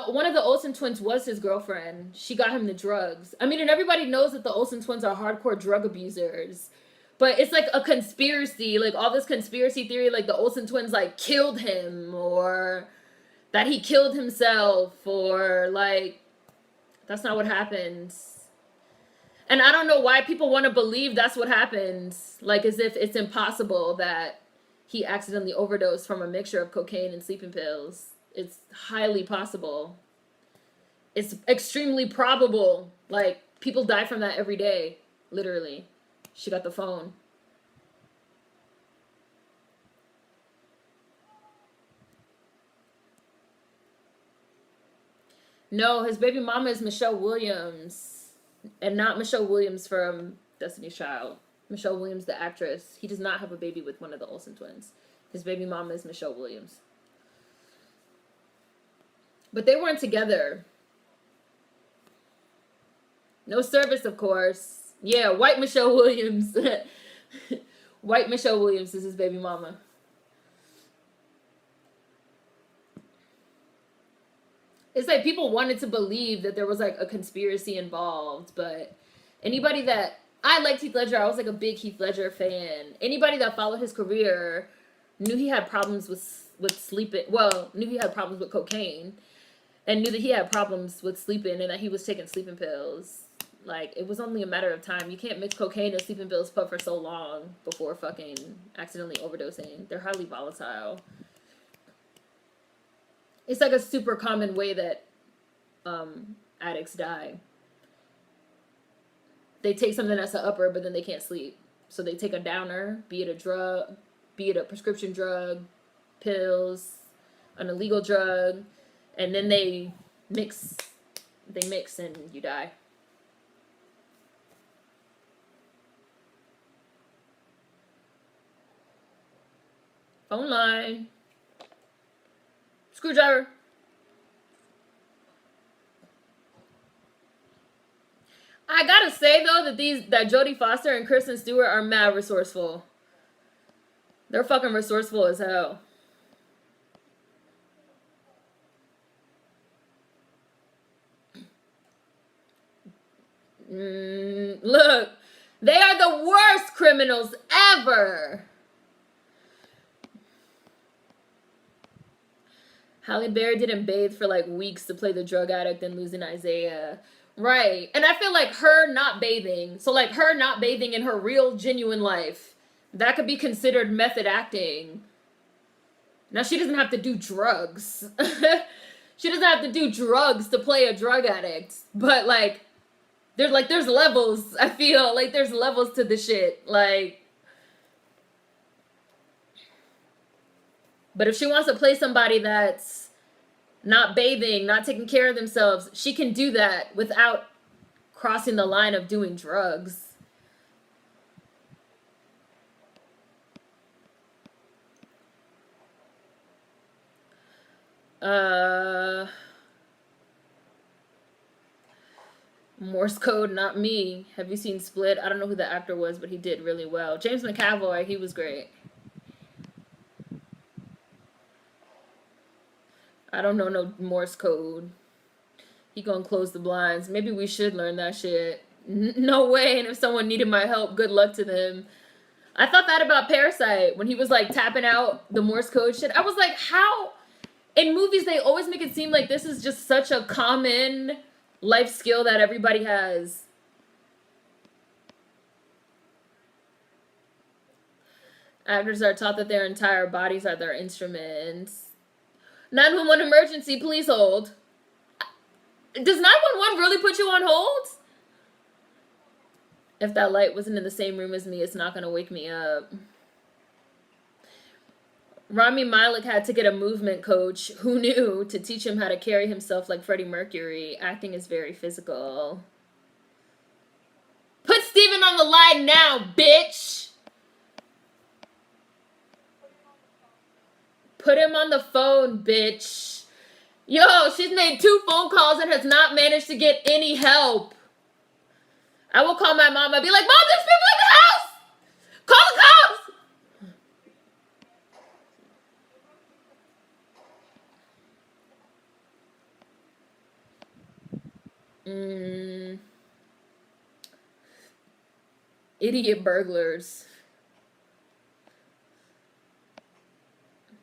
One of the Olsen twins was his girlfriend. She got him the drugs. I mean, and everybody knows that the Olsen twins are hardcore drug abusers. But it's like a conspiracy, like all this conspiracy theory, like the Olsen twins like killed him, or that he killed himself, or like that's not what happened. And I don't know why people want to believe that's what happened, like as if it's impossible that he accidentally overdosed from a mixture of cocaine and sleeping pills. It's highly possible. It's extremely probable. Like, people die from that every day. Literally. She got the phone. No, his baby mama is Michelle Williams. And not Michelle Williams from Destiny's Child. Michelle Williams, the actress. He does not have a baby with one of the Olsen twins. His baby mama is Michelle Williams. But they weren't together. No service, of course. Yeah, white Michelle Williams. White Michelle Williams is his baby mama. It's like people wanted to believe that there was like a conspiracy involved, but anybody that... I liked Heath Ledger. I was like a big Heath Ledger fan. Anybody that followed his career knew he had problems with sleeping. Well, knew he had problems with cocaine. And knew that he had problems with sleeping and that he was taking sleeping pills. Like, it was only a matter of time. You can't mix cocaine and sleeping pills for so long before fucking accidentally overdosing. They're highly volatile. It's like a super common way that addicts die. They take something that's an upper, but then they can't sleep. So they take a downer, be it a drug, be it a prescription drug, pills, an illegal drug, and then they mix and you die. Phone line. Screwdriver. I gotta say though that Jodie Foster and Kristen Stewart are mad resourceful. They're fucking resourceful as hell. Look, they are the worst criminals ever. Halle Berry didn't bathe for like weeks to play the drug addict in Losing Isaiah. Right. And I feel like her not bathing, so like her not bathing in her real genuine life, that could be considered method acting. Now she doesn't have to do drugs. She doesn't have to do drugs to play a drug addict. But like there's levels. I feel like there's levels to the shit. Like, but if she wants to play somebody that's not bathing, not taking care of themselves, she can do that without crossing the line of doing drugs. Morse code, not me. Have you seen Split? I don't know who the actor was, but he did really well. James McAvoy, he was great. I don't know no Morse code. He gonna close the blinds. Maybe we should learn that shit. No way. And if someone needed my help, good luck to them. I thought that about Parasite when he was like tapping out the Morse code shit. I was like, how? In movies, they always make it seem like this is just such a common life skill that everybody has. Actors are taught that their entire bodies are their instruments. 911 emergency, please hold. Does 911 really put you on hold? If that light wasn't in the same room as me, it's not going to wake me up. Rami Malek had to get a movement coach, who knew, to teach him how to carry himself like Freddie Mercury. Acting is very physical. Put Steven on the line now, bitch! Put him on the phone, bitch. Yo, she's made 2 phone calls and has not managed to get any help. I will call my mom and be like, Mom, there's people in the house! Call the cops! Idiot burglars.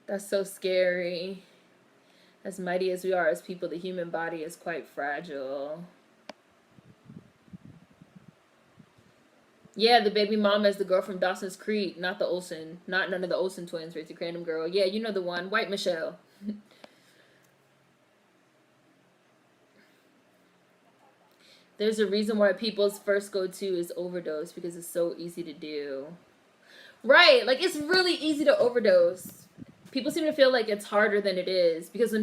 That's so scary. As mighty as we are as people, the human body is quite fragile. Yeah, the baby mama is the girl from Dawson's Creek, not the Olsen. Not none of the Olsen twins, Rachel Random Girl. Yeah, you know the one. White Michelle. There's a reason why people's first go-to is overdose, because it's so easy to do. Right, like it's really easy to overdose. People seem to feel like it's harder than it is, because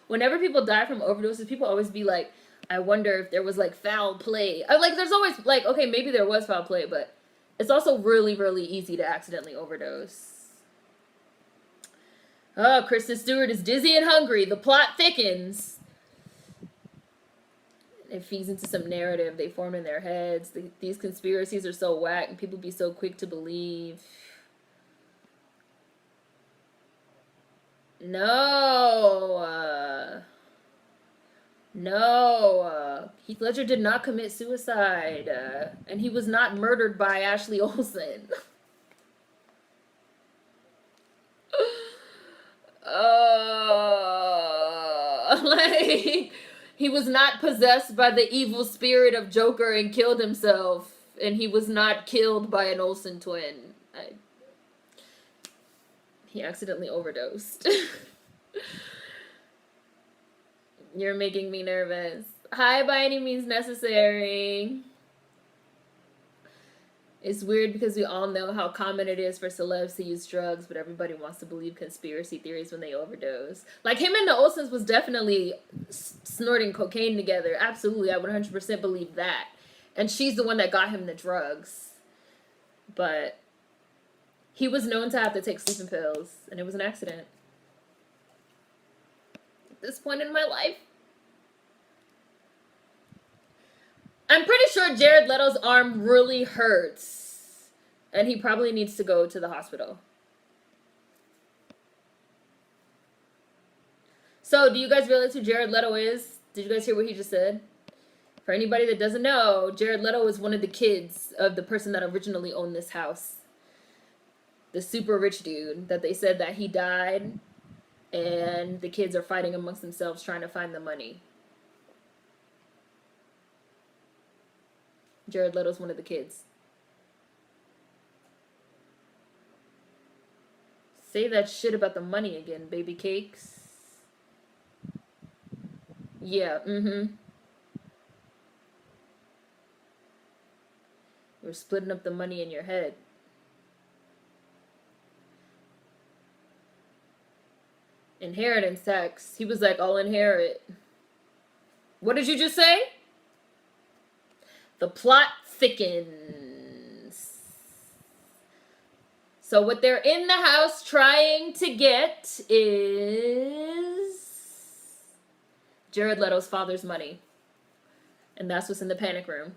whenever people die from overdoses, people always be like, I wonder if there was like foul play. Like there's always like, okay, maybe there was foul play, but it's also really, really easy to accidentally overdose. Oh, Kristen Stewart is dizzy and hungry. The plot thickens. It feeds into some narrative they form in their heads. These conspiracies are so whack, and people be so quick to believe. No. Heath Ledger did not commit suicide. And he was not murdered by Ashley Olsen. Like, he was not possessed by the evil spirit of Joker and killed himself. And he was not killed by an Olsen twin. He accidentally overdosed. You're making me nervous. Hi, by any means necessary. It's weird because we all know how common it is for celebs to use drugs, but everybody wants to believe conspiracy theories when they overdose. Like, him and the Olsens was definitely snorting cocaine together. Absolutely, I would 100% believe that. And she's the one that got him the drugs. But he was known to have to take sleeping pills, and it was an accident. At this point in my life, I'm pretty sure Jared Leto's arm really hurts, and he probably needs to go to the hospital. So, do you guys realize who Jared Leto is? Did you guys hear what he just said? For anybody that doesn't know, Jared Leto is one of the kids of the person that originally owned this house. The super rich dude that they said that he died, and the kids are fighting amongst themselves trying to find the money. Jared Leto's one of the kids. Say that shit about the money again, baby cakes. Yeah, We're splitting up the money in your head. Inheritance tax. He was like, I'll inherit. What did you just say? The plot thickens. So what they're in the house trying to get is Jared Leto's father's money. And that's what's in the panic room.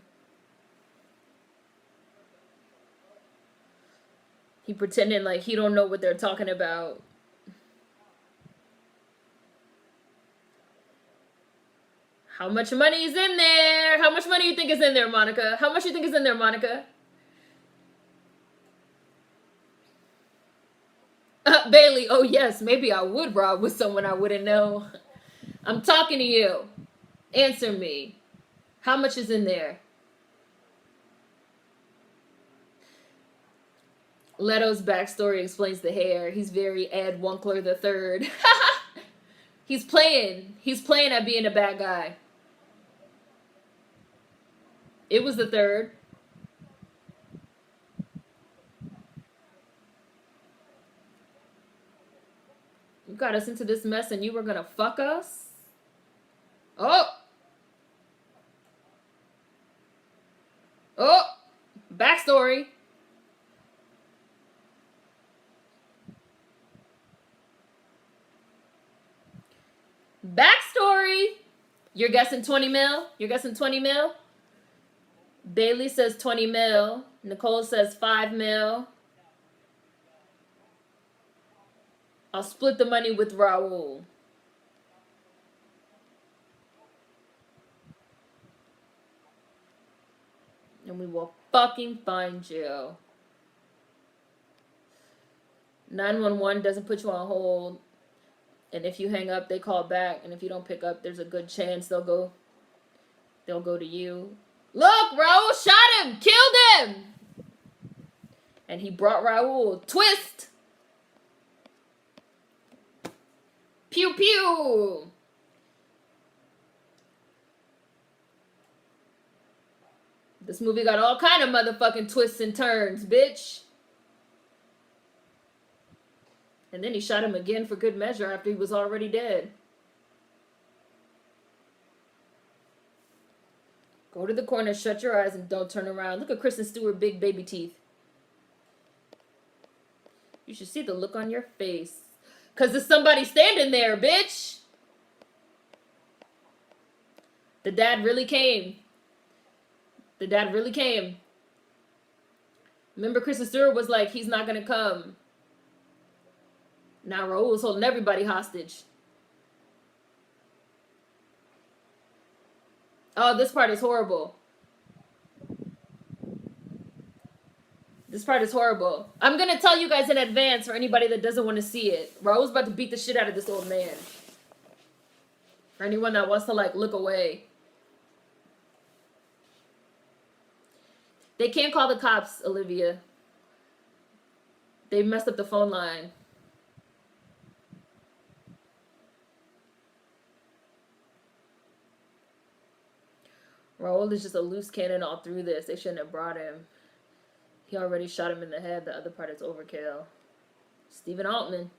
He pretending like he don't know what they're talking about. How much money is in there? How much money you think is in there, Monica? How much you think is in there, Monica? Bailey, oh yes, maybe I would rob with someone I wouldn't know. I'm talking to you. Answer me. How much is in there? Leto's backstory explains the hair. He's very Ed Wunkler the third. He's playing. He's playing at being a bad guy. It was the third. You got us into this mess and you were gonna fuck us? Oh! Oh! Backstory. Backstory. You're guessing 20 mil? You're guessing 20 mil? Bailey says 20 mil. Nicole says 5 mil. I'll split the money with Raul. And we will fucking find you. 911 doesn't put you on hold. And if you hang up, they call back. And if you don't pick up, there's a good chance they'll go to you. Look, Raul shot him, killed him. And he brought Raul. Twist. Pew pew. This movie got all kind of motherfucking twists and turns, bitch. And then he shot him again for good measure after he was already dead. Go to the corner, shut your eyes, and don't turn around. Look at Kristen Stewart, big baby teeth. You should see the look on your face. Because there's somebody standing there, bitch. The dad really came. The dad really came. Remember, Kristen Stewart was like, he's not going to come. Now Raul was holding everybody hostage. Oh, this part is horrible. This part is horrible. I'm going to tell you guys in advance for anybody that doesn't want to see it. Raul's about to beat the shit out of this old man. For anyone that wants to, like, look away. They can't call the cops, Olivia. They messed up the phone line. Raul is just a loose cannon all through this. They shouldn't have brought him. He already shot him in the head. The other part is overkill. Stephen Altman.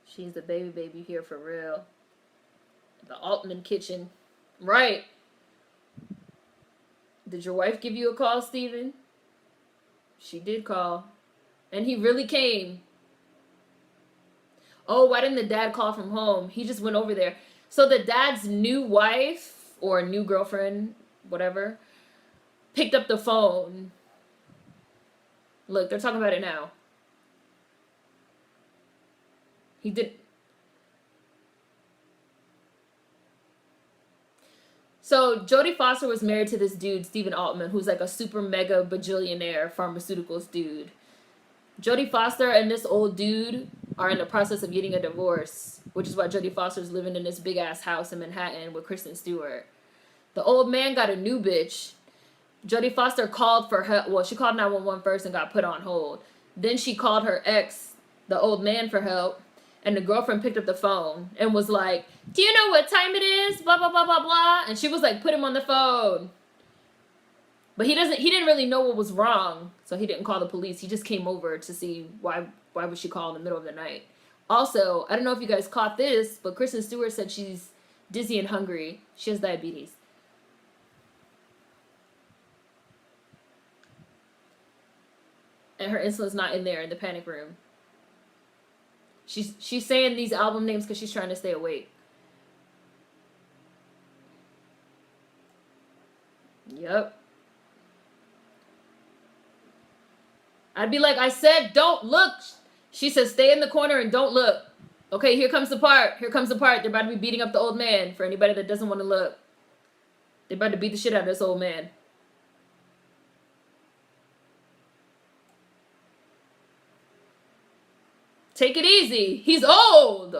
She's the baby here for real. The Altman kitchen. Right. Did your wife give you a call, Stephen? She did call. And he really came. Oh, why didn't the dad call from home? He just went over there. So the dad's new wife or new girlfriend, whatever, picked up the phone. Look, they're talking about it now. He did. So Jodie Foster was married to this dude, Stephen Altman, who's like a super mega bajillionaire pharmaceuticals dude. Jodie Foster and this old dude are in the process of getting a divorce, which is why Jodie Foster's living in this big ass house in Manhattan with Kristen Stewart. The old man got a new bitch. Jodie Foster called for help. Well, she called 911 first and got put on hold. Then she called her ex, the old man, for help. And the girlfriend picked up the phone and was like, do you know what time it is? Blah, blah, blah, blah, blah. And she was like, put him on the phone. But he didn't really know what was wrong. So he didn't call the police. He just came over to see why would she call in the middle of the night. Also, I don't know if you guys caught this, but Kristen Stewart said she's dizzy and hungry. She has diabetes. And her insulin's not in there in the panic room. She's saying these album names because she's trying to stay awake. Yep. I'd be like, I said, don't look. She says, stay in the corner and don't look. Okay, here comes the part. Here comes the part. They're about to be beating up the old man. For anybody that doesn't want to look, they're about to beat the shit out of this old man. Take it easy. He's old.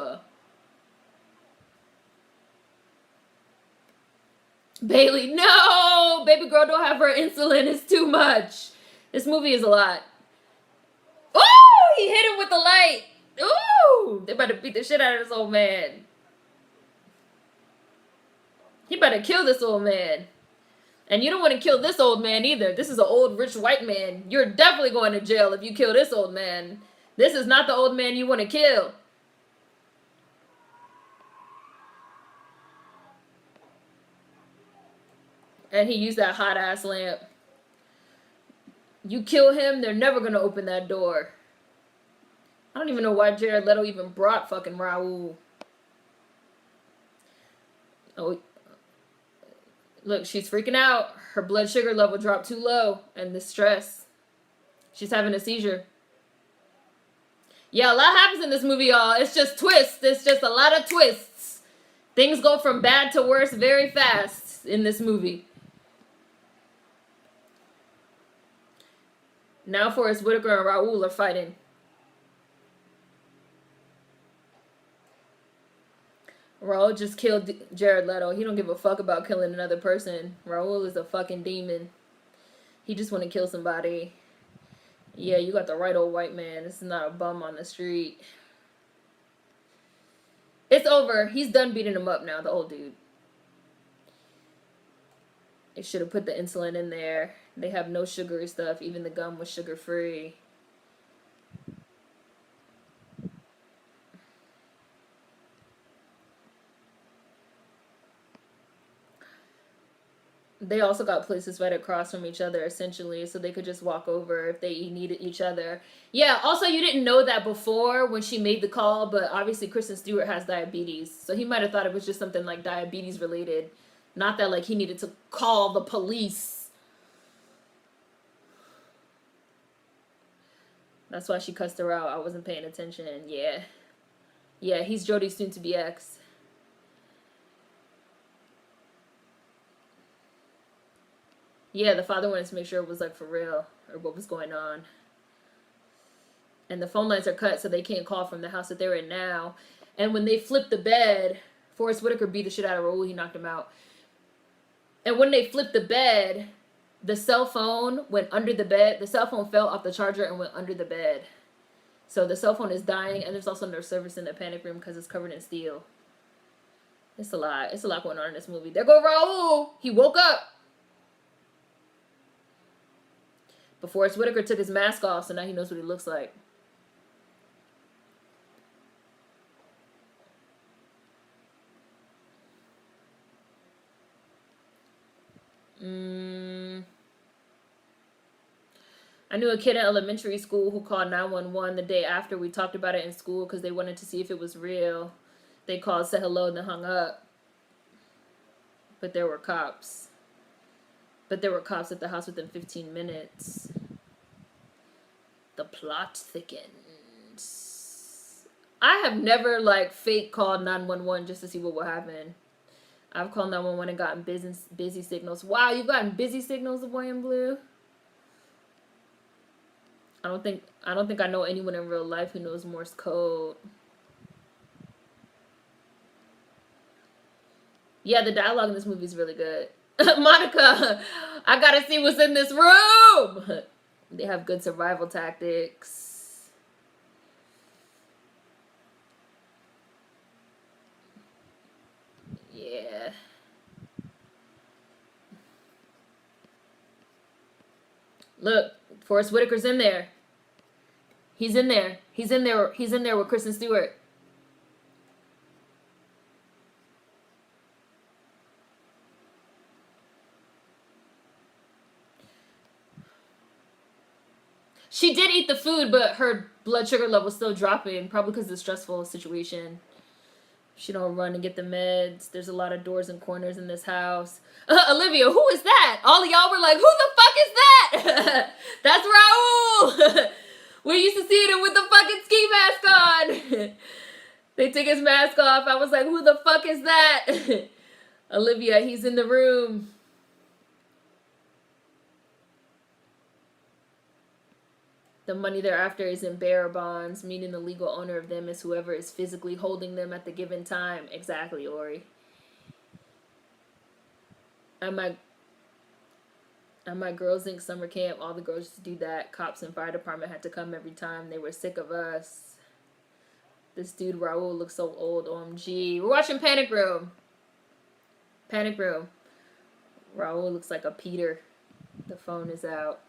Bailey, no! Baby girl don't have her insulin. It's too much. This movie is a lot. Ooh! He hit him with the light. Ooh! They about to beat the shit out of this old man. He about to kill this old man. And you don't want to kill this old man either. This is an old, rich, white man. You're definitely going to jail if you kill this old man. This is not the old man you want to kill. And he used that hot-ass lamp. You kill him, they're never going to open that door. I don't even know why Jared Leto even brought fucking Raul. Oh, look, she's freaking out. Her blood sugar level dropped too low. And the stress. She's having a seizure. Yeah, a lot happens in this movie, y'all. It's just twists. It's just a lot of twists. Things go from bad to worse very fast in this movie. Now Forrest Whitaker and Raul are fighting. Raul just killed Jared Leto. He don't give a fuck about killing another person. Raul is a fucking demon. He just want to kill somebody. Yeah, you got the right old white man. This is not a bum on the street. It's over. He's done beating him up now, the old dude. They should have put the insulin in there. They have no sugary stuff. Even the gum was sugar-free. They also got places right across from each other, essentially, so they could just walk over if they needed each other. Yeah, also, you didn't know that before when she made the call, but obviously Kristen Stewart has diabetes, so he might have thought it was just something, like, diabetes-related. Not that, like, he needed to call the police. That's why she cussed her out. I wasn't paying attention. Yeah. Yeah, he's Jodie's soon-to-be ex. Yeah, the father wanted to make sure it was, like, for real, or what was going on. And the phone lines are cut, so they can't call from the house that they're in now. And when they flipped the bed, Forrest Whitaker beat the shit out of Raul. He knocked him out. And when they flipped the bed, the cell phone went under the bed. The cell phone fell off the charger and went under the bed. So the cell phone is dying, and there's also no service in the panic room because it's covered in steel. It's a lot. It's a lot going on in this movie. There go Raul. He woke up. But Forrest Whitaker took his mask off, so now he knows what he looks like. I knew a kid at elementary school who called 911 the day after we talked about it in school because they wanted to see if it was real. They called, said hello, and then hung up. But there were cops. But there were cops at the house within 15 minutes. The plot thickens. I have never, like, fake called 911 just to see what would happen. I've called 911 and gotten busy signals. Wow, you've gotten busy signals, the boy in blue? I don't think I know anyone in real life who knows Morse code. Yeah, the dialogue in this movie is really good. Monica, I gotta see what's in this room. They have good survival tactics. Yeah. Look, Forrest Whitaker's in there. He's in there. He's in there. He's in there with Kristen Stewart. She did eat the food, but her blood sugar level's still dropping, probably because of the stressful situation. She don't run and get the meds. There's a lot of doors and corners in this house. Olivia, who is that? All of y'all were like, who the fuck is that? That's Raul. We used to see him with the fucking ski mask on. They took his mask off. I was like, who the fuck is that? Olivia, he's in the room. The money they're after is in bearer bonds, meaning the legal owner of them is whoever is physically holding them at the given time. Exactly, Ori. At my Girls Inc. summer camp, all the girls used to do that. Cops and fire department had to come every time. They were sick of us. This dude, Raul, looks so old. OMG. We're watching Panic Room. Panic Room. Raul looks like a Peter. The phone is out.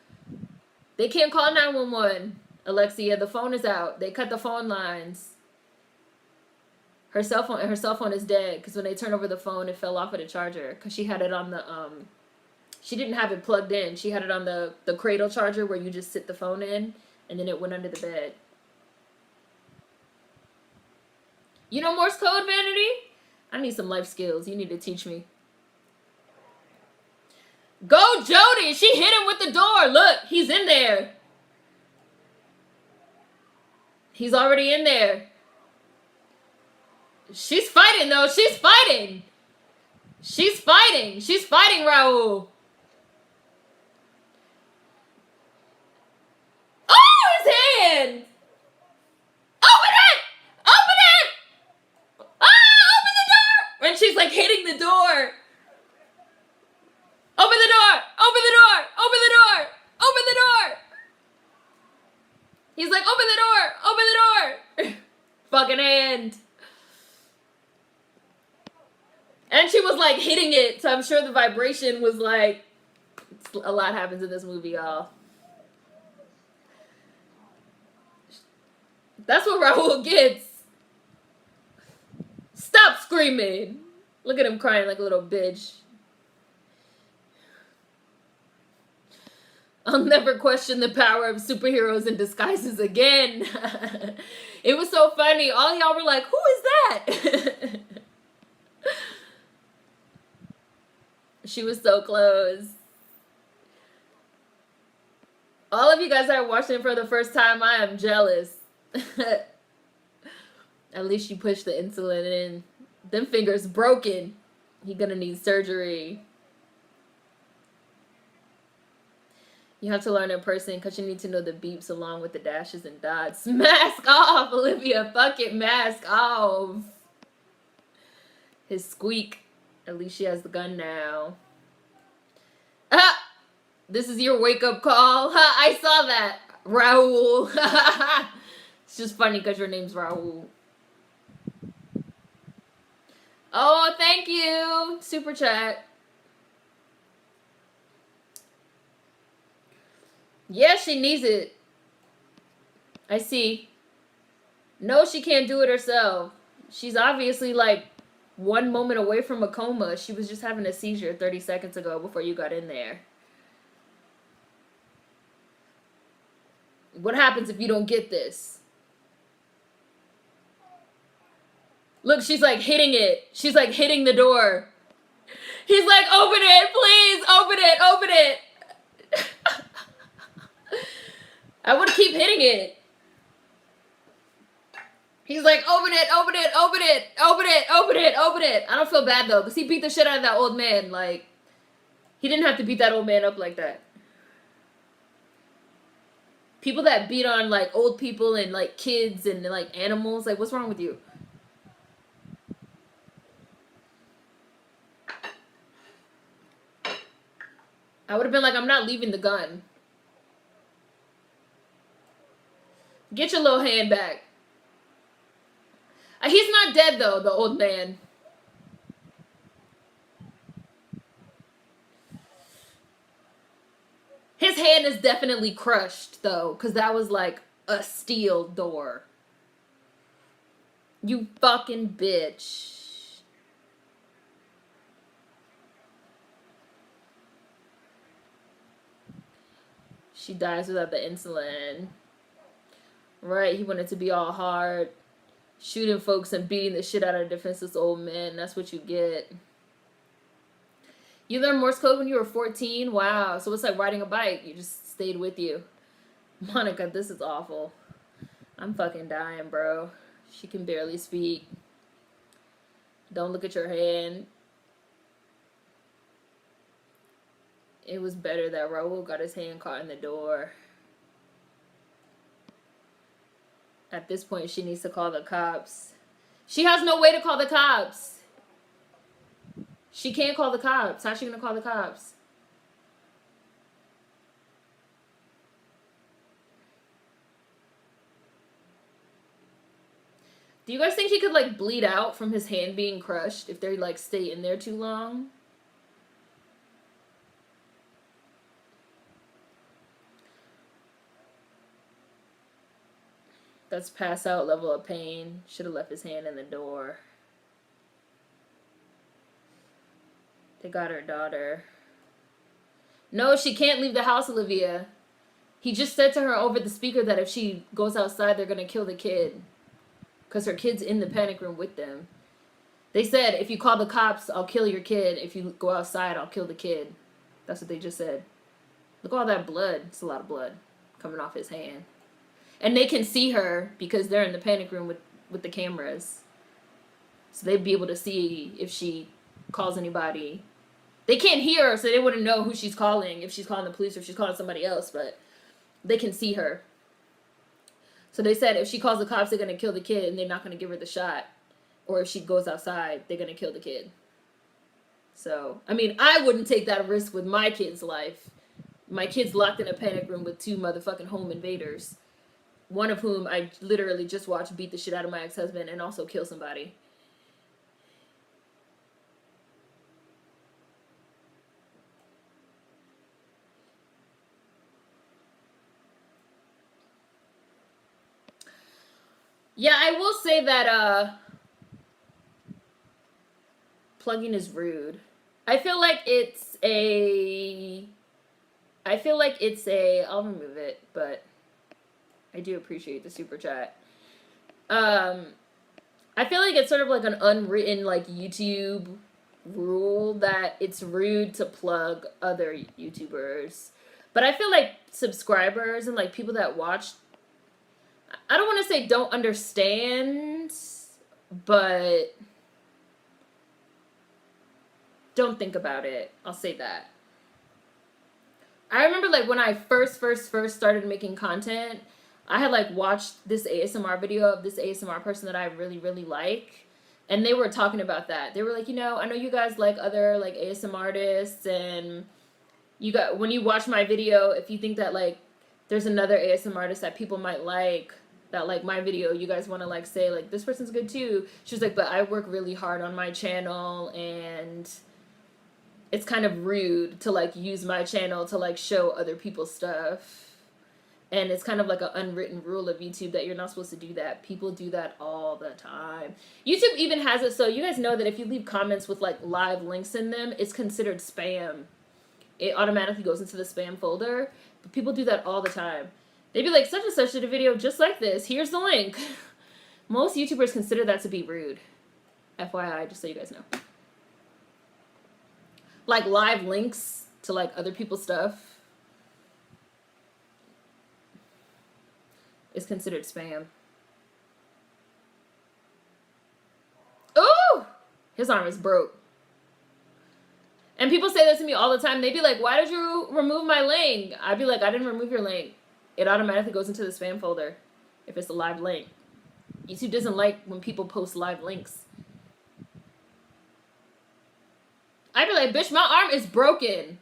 They can't call 911, Alexia. The phone is out. They cut the phone lines. Her cell phone is dead because when they turned over the phone, it fell off of the charger because she had it on the she didn't have it plugged in. She had it on the cradle charger where you just sit the phone in, and then it went under the bed. You know Morse code, Vanity? I need some life skills. You need to teach me. Go, Jody! She hit him with the door. Look, he's in there. He's already in there. She's fighting, though. She's fighting. She's fighting. She's fighting, Raul. Oh, his hand! Open it! Open it! Ah, open the door! And she's like hitting the door. Open the door! Open the door! Open the door! Open the door! He's like, open the door! Open the door! Fucking hand. And she was like hitting it, so I'm sure the vibration was like, a lot happens in this movie, y'all. That's what Raul gets. Stop screaming. Look at him crying like a little bitch. I'll never question the power of superheroes in disguises again. It was so funny. All y'all were like, who is that? She was so close. All of you guys that are watching it for the first time, I am jealous. At least you pushed the insulin in. Them fingers broken. He gonna need surgery. You have to learn in person because you need to know the beeps along with the dashes and dots. Mask off, Olivia. Fuck it, mask off. His squeak. At least she has the gun now. Ah! This is your wake-up call. Ha! I saw that. Raul. It's just funny because your name's Raul. Oh, thank you. Super chat. Yeah, she needs it. I see. No, she can't do it herself. She's obviously like 1 moment away from a coma. She was just having a seizure 30 seconds ago before you got in there. What happens if you don't get this? Look, she's like hitting it. She's like hitting the door. He's like, open it, please, open it, open it. I would keep hitting it. He's like, open it, open it, open it, open it, open it, open it. I don't feel bad though, because he beat the shit out of that old man. Like, he didn't have to beat that old man up like that. People that beat on like old people and like kids and like animals, like what's wrong with you? I would have been like, I'm not leaving the gun. Get your little hand back. He's not dead though, the old man. His hand is definitely crushed though, because that was like a steel door. You fucking bitch. She dies without the insulin. Right, he wanted to be all hard. Shooting folks and beating the shit out of defenseless old men. That's what you get. You learned Morse code when you were 14? Wow. So it's like riding a bike. You just stayed with you. Monica, this is awful. I'm fucking dying, bro. She can barely speak. Don't look at your hand. It was better that Raul got his hand caught in the door. At this point, she needs to call the cops. She has no way to call the cops. She can't call the cops. How's she gonna call the cops? Do you guys think he could, like, bleed out from his hand being crushed if they, like, stay in there too long? That's pass out level of pain. Should have left his hand in the door. They got her daughter. No, she can't leave the house, Olivia. He just said to her over the speaker that if she goes outside, they're going to kill the kid. Because her kid's in the panic room with them. They said, if you call the cops, I'll kill your kid. If you go outside, I'll kill the kid. That's what they just said. Look at all that blood. It's a lot of blood coming off his hand. And they can see her because they're in the panic room with the cameras. So they'd be able to see if she calls anybody. They can't hear her, so they wouldn't know who she's calling, if she's calling the police or if she's calling somebody else, but they can see her. So they said if she calls the cops, they're going to kill the kid and they're not going to give her the shot. Or if she goes outside, they're going to kill the kid. So, I mean, I wouldn't take that risk with my kid's life. My kid's locked in a panic room with 2 motherfucking home invaders. One of whom I literally just watched beat the shit out of my ex-husband and also kill somebody. Yeah, I will say that plugging is rude. I feel like it's a I'll remove it, but I do appreciate the super chat. I feel like it's sort of like an unwritten, like, YouTube rule that it's rude to plug other YouTubers. But I feel like subscribers and, like, people that watch, I don't want to say don't understand, but don't think about it. I'll say that. I remember, like, when I first started making content, I had, like, watched this ASMR video of this ASMR person that I really, really like. And they were talking about that. They were like, you know, I know you guys like other, like, ASMR artists. And when you watch my video, if you think that, like, there's another ASMR artist that people might like, that like my video, you guys want to, like, say, like, this person's good too. She was like, but I work really hard on my channel. And it's kind of rude to, like, use my channel to, like, show other people's stuff. And it's kind of like an unwritten rule of YouTube that you're not supposed to do that. People do that all the time. YouTube even has it so you guys know that if you leave comments with, like, live links in them, it's considered spam. It automatically goes into the spam folder. But people do that all the time. They'd be like, such and such did a video just like this. Here's the link. Most YouTubers consider that to be rude. FYI, just so you guys know. Like, live links to, like, other people's stuff is considered spam. Ooh! His arm is broke. And people say that to me all the time. They'd be like, why did you remove my link? I'd be like, I didn't remove your link. It automatically goes into the spam folder if it's a live link. YouTube doesn't like when people post live links. I'd be like, bitch, my arm is broken.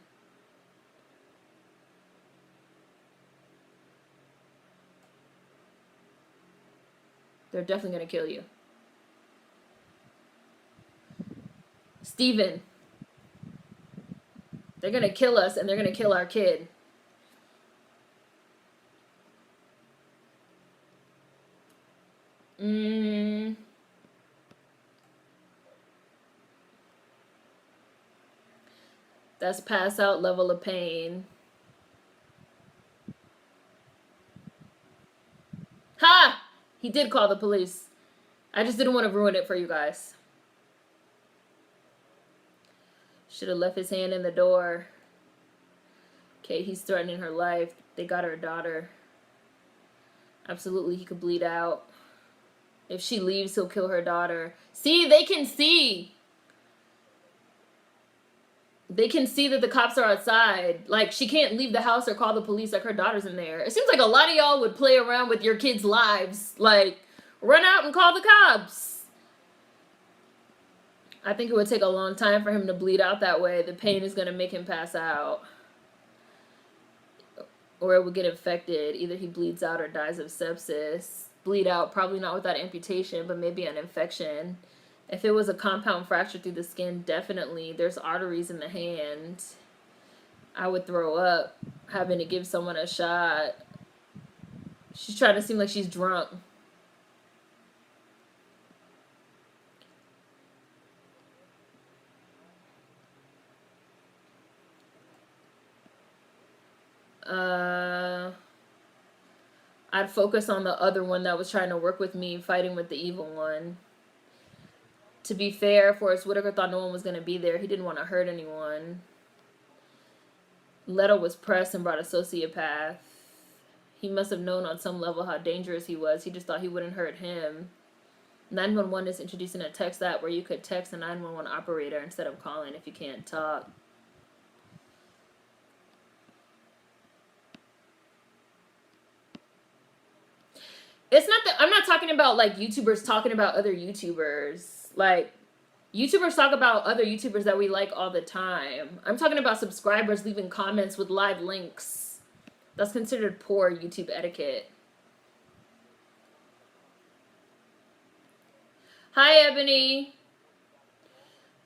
They're definitely going to kill you. Steven. They're going to kill us and they're going to kill our kid. That's pass out level of pain. Ha! He did call the police. I just didn't want to ruin it for you guys. Should have left his hand in the door. Okay, he's threatening her life. They got her daughter. Absolutely, he could bleed out. If she leaves, he'll kill her daughter. See, they can see. They can see that the cops are outside. Like, she can't leave the house or call the police, like her daughter's in there. It seems like a lot of y'all would play around with your kids' lives. Like, run out and call the cops. I think it would take a long time for him to bleed out that way. The pain is going to make him pass out. Or it would get infected. Either he bleeds out or dies of sepsis. Bleed out, probably not without amputation, but maybe an infection. If it was a compound fracture through the skin, definitely. There's arteries in the hand. I would throw up having to give someone a shot. She's trying to seem like she's drunk. I'd focus on the other one that was trying to work with me, fighting with the evil one. To be fair, Forrest Whitaker thought no one was going to be there. He didn't want to hurt anyone. Leto was pressed and brought a sociopath. He must have known on some level how dangerous he was. He just thought he wouldn't hurt him. 911 is introducing a text app where you could text a 911 operator instead of calling if you can't talk. It's not that I'm not talking about like YouTubers talking about other YouTubers. Like, YouTubers talk about other YouTubers that we like all the time. I'm talking about subscribers leaving comments with live links. That's considered poor YouTube etiquette. Hi, Ebony.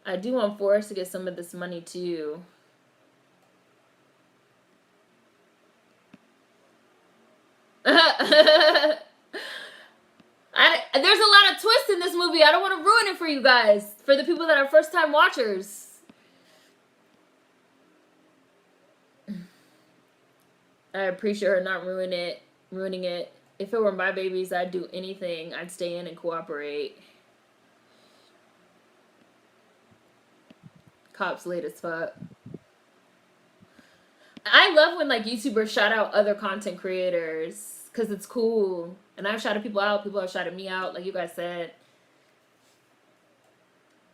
I do want Forrest to get some of this money too. There's a lot of twists in this movie. I don't want to ruin it for you guys. For the people that are first time watchers. I appreciate her not ruining it. If it were my babies, I'd do anything. I'd stay in and cooperate. Cops late as fuck. I love when like YouTubers shout out other content creators because it's cool. And I've shouted people out. People have shouted me out, like you guys said.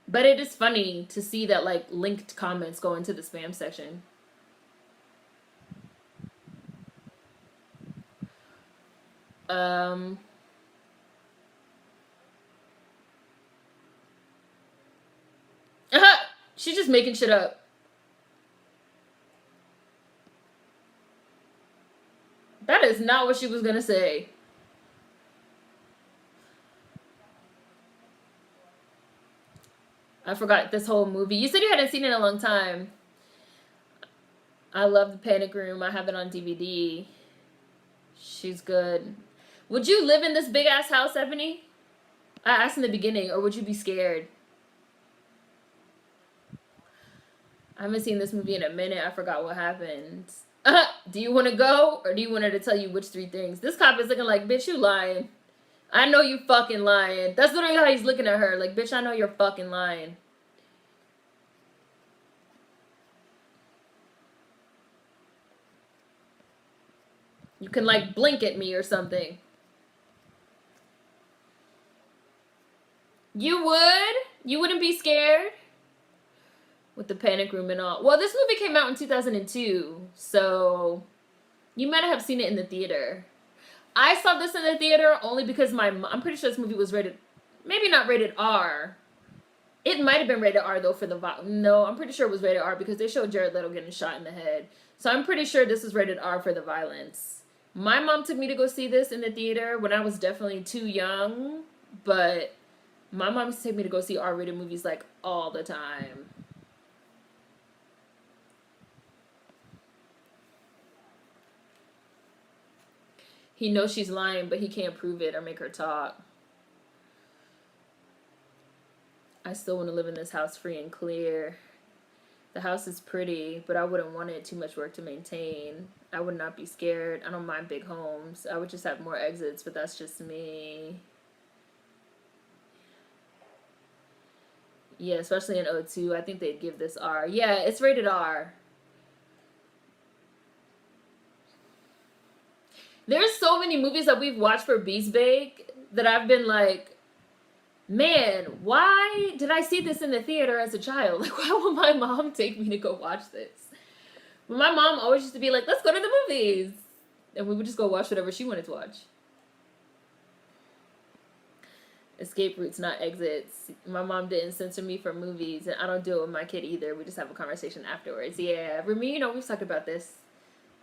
But it is funny to see that like linked comments go into the spam section. She's just making shit up. That is not what she was gonna say. I forgot this whole movie. You said you hadn't seen it in a long time. I love The Panic Room. I have it on DVD. She's good. Would you live in this big ass house, Ebony? I asked in the beginning, or would you be scared? I haven't seen this movie in a minute. I forgot what happened. Do you want to go, or do you want her to tell you which 3 things? This cop is looking like, bitch, you lying. I know you fucking lying. That's literally how he's looking at her. Like, bitch, I know you're fucking lying. You can, like, blink at me or something. You would? You wouldn't be scared? With The Panic Room and all. Well, this movie came out in 2002, so you might have seen it in the theater. I saw this in the theater only because I'm pretty sure this movie was rated, maybe not rated R. It might have been rated R though for the no, I'm pretty sure it was rated R because they showed Jared Leto getting shot in the head. So I'm pretty sure this is rated R for the violence. My mom took me to go see this in the theater when I was definitely too young, but my mom used to take me to go see R-rated movies like all the time. He knows she's lying, but he can't prove it or make her talk. I still want to live in this house free and clear. The house is pretty, but I wouldn't want it too much work to maintain. I would not be scared. I don't mind big homes. I would just have more exits, but that's just me. Yeah, especially in O2. I think they'd give this R. Yeah, it's rated R. There's so many movies that we've watched for Beast Bake that I've been like, man, why did I see this in the theater as a child? Like, why would my mom take me to go watch this? But my mom always used to be like, let's go to the movies. And we would just go watch whatever she wanted to watch. Escape routes, not exits. My mom didn't censor me for movies, and I don't do it with my kid either. We just have a conversation afterwards. Yeah, for me, we've talked about this.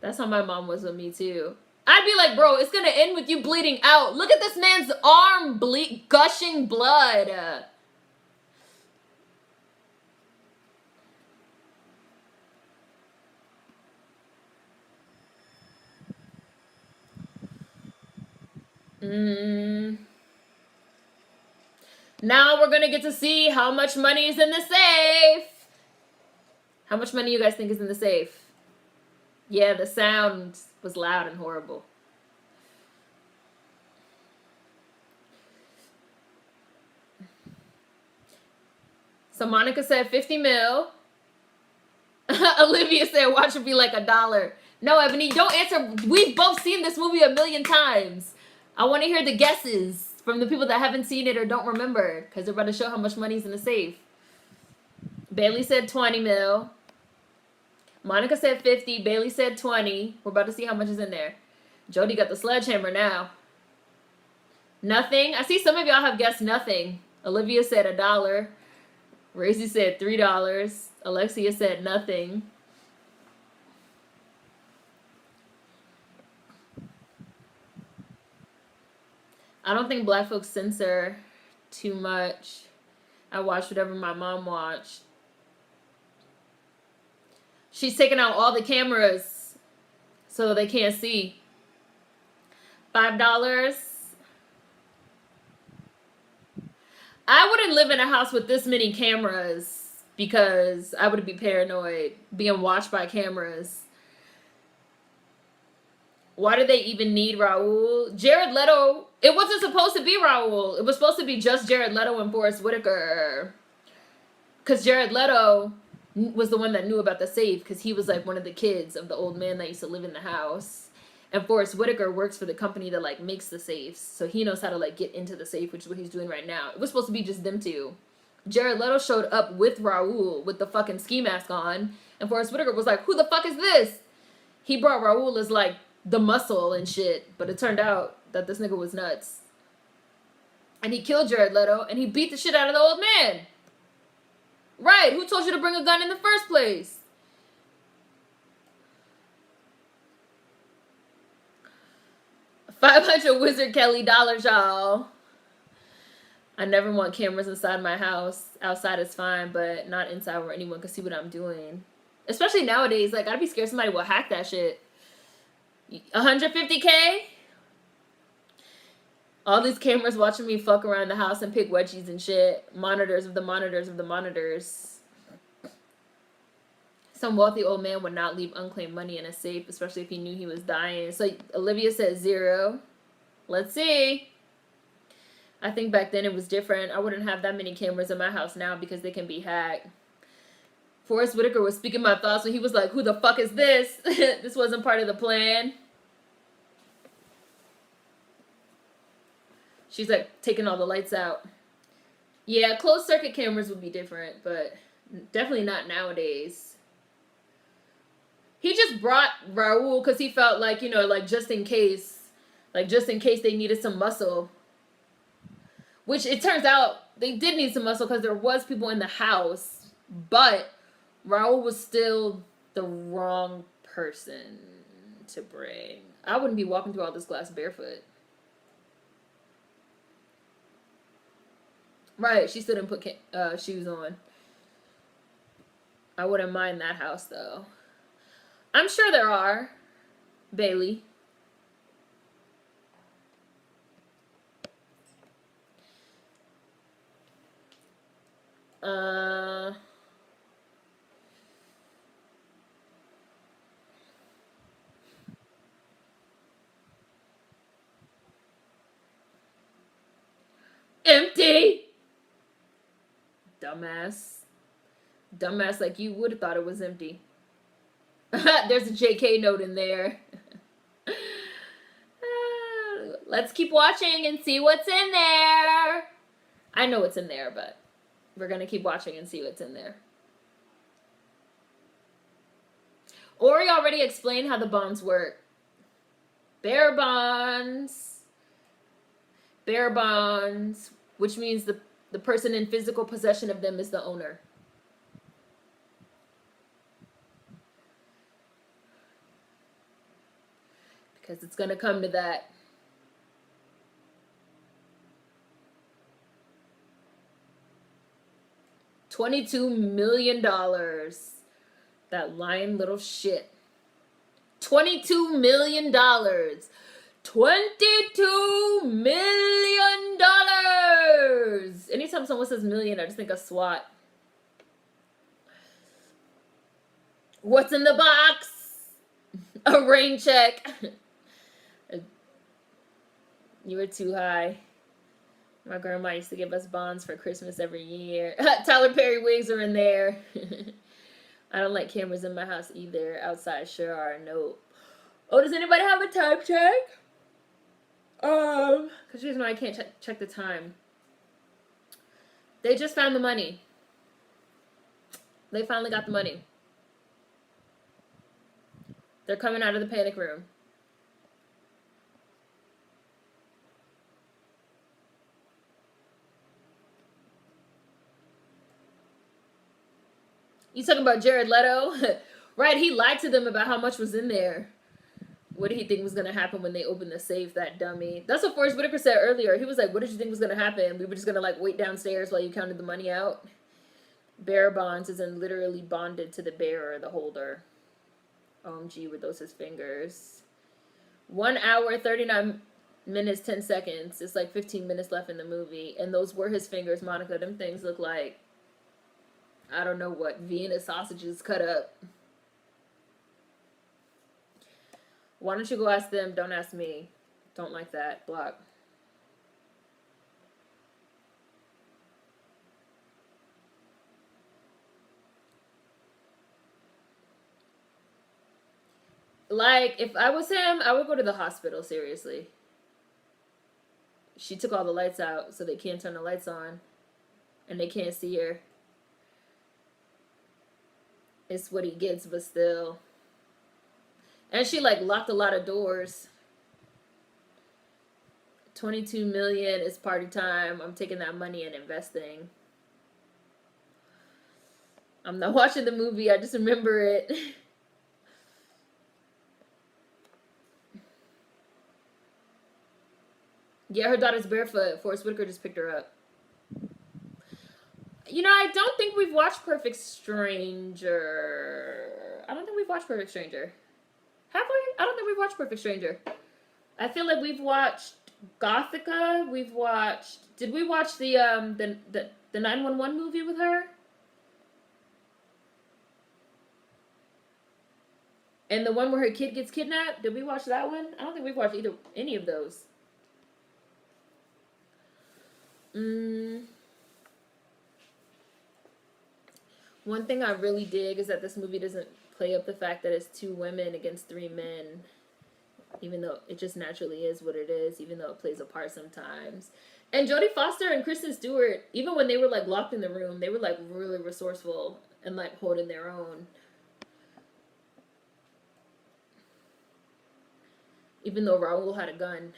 That's how my mom was with me, too. I'd be like, bro, it's gonna end with you bleeding out. Look at this man's arm gushing blood. Now we're gonna get to see how much money is in the safe. How much money you guys think is in the safe? Yeah, the sound was loud and horrible. So Monica said 50 mil. Olivia said watch it be like $1. No, Ebony, don't answer. We've both seen this movie a million times. I want to hear the guesses from the people that haven't seen it or don't remember, because they're about to show how much money's in the safe. Bailey said 20 mil. Monica said 50. Bailey said 20. We're about to see how much is in there. Jody got the sledgehammer now. Nothing. I see some of y'all have guessed nothing. Olivia said $1. Racy said $3. Alexia said nothing. I don't think black folks censor too much. I watch whatever my mom watched. She's taking out all the cameras so they can't see. $5. I wouldn't live in a house with this many cameras because I would be paranoid being watched by cameras. Why do they even need Raul? Jared Leto, it wasn't supposed to be Raul. It was supposed to be just Jared Leto and Forrest Whitaker. Because Jared Leto was the one that knew about the safe because he was like one of the kids of the old man that used to live in the house. And Forrest Whitaker works for the company that like makes the safes. So he knows how to like get into the safe, which is what he's doing right now. It was supposed to be just them two. Jared Leto showed up with Raul with the fucking ski mask on. And Forrest Whitaker was like, who the fuck is this? He brought Raul as like the muscle and shit. But it turned out that this nigga was nuts. And he killed Jared Leto and he beat the shit out of the old man. Right, who told you to bring a gun in the first place? $500 Wizard Kelly dollars, y'all. I never want cameras inside my house. Outside is fine, but not inside where anyone can see what I'm doing. Especially nowadays, like I'd be scared somebody will hack that shit. 150K? All these cameras watching me fuck around the house and pick wedgies and shit. Monitors of the monitors of the monitors. Some wealthy old man would not leave unclaimed money in a safe, especially if he knew he was dying. So Olivia said 0. Let's see. I think back then it was different. I wouldn't have that many cameras in my house now because they can be hacked. Forrest Whitaker was speaking my thoughts when he was like, who the fuck is this? This wasn't part of the plan. She's like taking all the lights out. Yeah, closed circuit cameras would be different, but definitely not nowadays. He just brought Raul because he felt like, you know, like just in case they needed some muscle. Which it turns out they did need some muscle because there was people in the house, but Raul was still the wrong person to bring. I wouldn't be walking through all this glass barefoot. Right, she still didn't put shoes on. I wouldn't mind that house, though. I'm sure there are, Bailey. Empty. Dumbass. Dumbass like you would have thought it was empty. There's a JK note in there. Let's keep watching and see what's in there. I know what's in there, but we're going to keep watching and see what's in there. Ori already explained how the bonds work. Bearer bonds. Bearer bonds, which means the person in physical possession of them is the owner. Because it's going to come to that. $22 million. That lying little shit. $22 million. $22 million. Anytime someone says million, I just think of SWAT. What's in the box? A rain check. You were too high. My grandma used to give us bonds for Christmas every year. Tyler Perry wigs are in there. I don't like cameras in my house either. Outside sure are. Nope. Oh, does anybody have a time check? Because you guys know I can't check the time. They just found the money. They finally got the money. They're coming out of the panic room. You talking about Jared Leto? Right, he lied to them about how much was in there. What did he think was going to happen when they opened the safe, that dummy? That's what Forrest Whitaker said earlier. He was like, what did you think was going to happen? We were just going to, like, wait downstairs while you counted the money out? Bearer bonds is in literally bonded to the bearer, the holder. OMG, were those his fingers? 1 hour, 39 minutes, 10 seconds. It's like 15 minutes left in the movie. And those were his fingers, Monica. Them things look like, I don't know what, Vienna sausages cut up. Why don't you go ask them? Don't ask me. Don't like that. Block. Like, if I was him, I would go to the hospital, seriously. She took all the lights out, so they can't turn the lights on. And they can't see her. It's what he gets, but still. And she, like, locked a lot of doors. 22 million is party time. I'm taking that money and investing. I'm not watching the movie. I just remember it. Yeah, her daughter's barefoot. Forrest Whitaker just picked her up. You know, I don't think we've watched Perfect Stranger. I don't think we've watched Perfect Stranger. Have we? I don't think we've watched Perfect Stranger. I feel like we've watched Gothica. We've watched... Did we watch the 911 movie with her? And the one where her kid gets kidnapped? Did we watch that one? I don't think we've watched any of those. One thing I really dig is that this movie doesn't play up the fact that it's 2 women against 3 men. Even though it just naturally is what it is. Even though it plays a part sometimes. And Jodie Foster and Kristen Stewart, even when they were like locked in the room, they were like really resourceful and like holding their own. Even though Raul had a gun.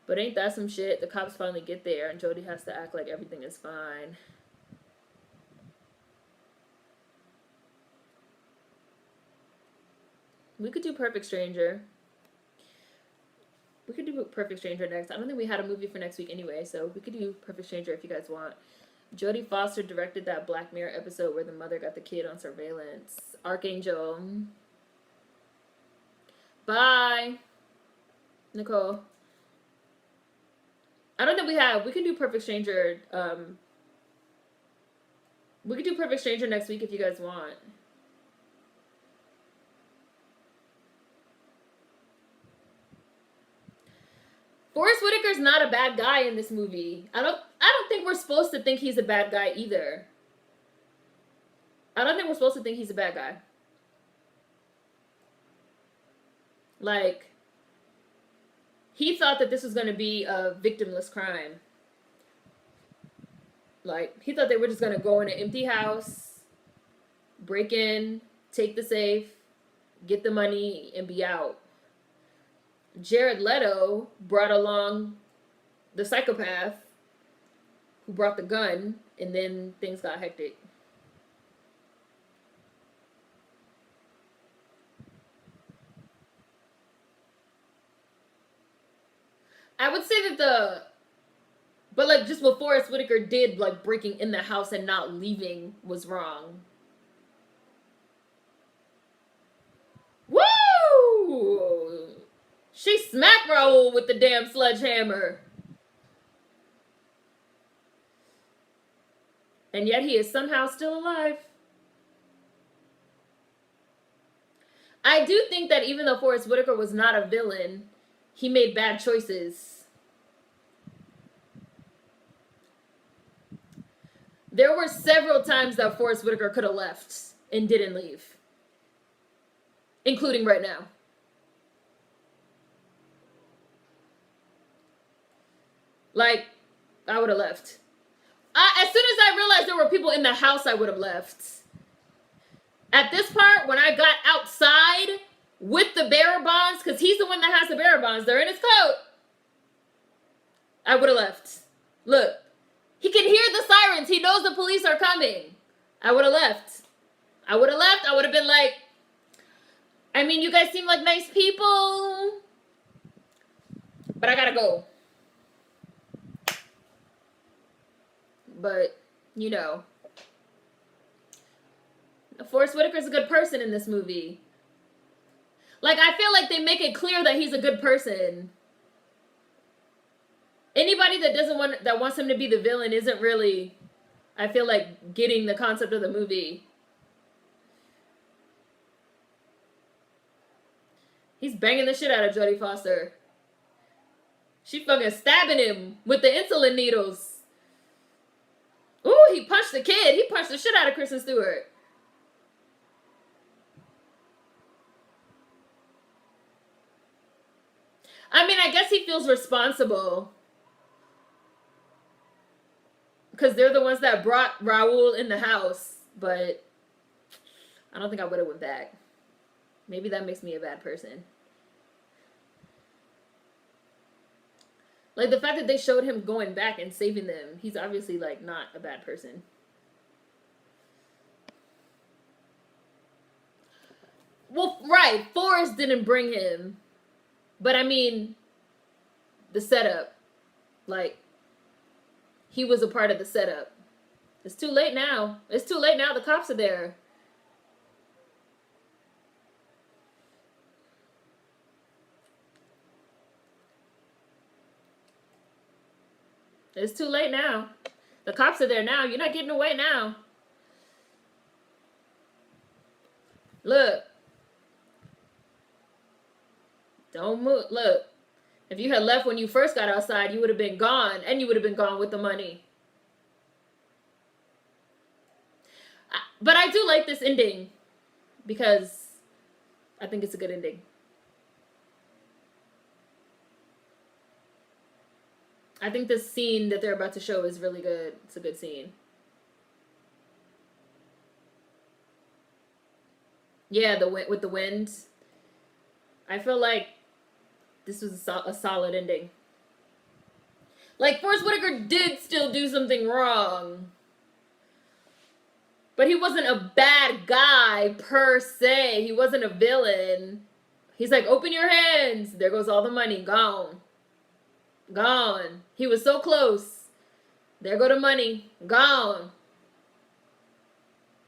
But ain't that some shit? The cops finally get there and Jodie has to act like everything is fine. We could do Perfect Stranger. We could do Perfect Stranger next. I don't think we had a movie for next week anyway, so we could do Perfect Stranger if you guys want. Jodie Foster directed that Black Mirror episode where the mother got the kid on surveillance. Archangel. Bye. Nicole. I don't think we have. We can do Perfect Stranger. We could do Perfect Stranger next week if you guys want. Forrest Whitaker's not a bad guy in this movie. I I don't think we're supposed to think he's a bad guy either. I don't think we're supposed to think he's a bad guy. Like, he thought that this was going to be a victimless crime. Like, he thought they were just going to go in an empty house, break in, take the safe, get the money, and be out. Jared Leto brought along the psychopath who brought the gun, and then things got hectic. I would say that but like just what Forrest Whitaker did, like breaking in the house and not leaving, was wrong. Woo! She smacked Raoul with the damn sledgehammer. And yet he is somehow still alive. I do think that even though Forrest Whitaker was not a villain, he made bad choices. There were several times that Forrest Whitaker could have left and didn't leave. Including right now. Like, I would have left. As soon as I realized there were people in the house, I would have left. At this part, when I got outside with the bearer bonds, because he's the one that has the bearer bonds, they're in his coat, I would have left. Look, he can hear the sirens. He knows the police are coming. I would have left. I would have left. I would have been like, I mean, you guys seem like nice people, but I gotta go. But, you know, Forrest Whitaker's a good person in this movie. Like, I feel like they make it clear that he's a good person. Anybody that wants him to be the villain isn't really, I feel like, getting the concept of the movie. He's banging the shit out of Jodie Foster. She fucking stabbing him with the insulin needles. Ooh, he punched the kid. He punched the shit out of Kristen Stewart. I mean, I guess he feels responsible. Because they're the ones that brought Raoul in the house. But I don't think I would have went back. Maybe that makes me a bad person. Like, the fact that they showed him going back and saving them, he's obviously, like, not a bad person. Well, right, Forrest didn't bring him. But, I mean, the setup. Like, he was a part of the setup. It's too late now. It's too late now. The cops are there. It's too late now. The cops are there now. You're not getting away now. Look. Don't move. Look. If you had left when you first got outside, you would have been gone. And you would have been gone with the money. But I do like this ending. Because I think it's a good ending. I think this scene that they're about to show is really good. It's a good scene. Yeah, with the wind. I feel like this was a solid ending. Like, Forrest Whitaker did still do something wrong. But he wasn't a bad guy, per se. He wasn't a villain. He's like, open your hands. There goes all the money. Gone. Gone. He was so close. There go the money. Gone.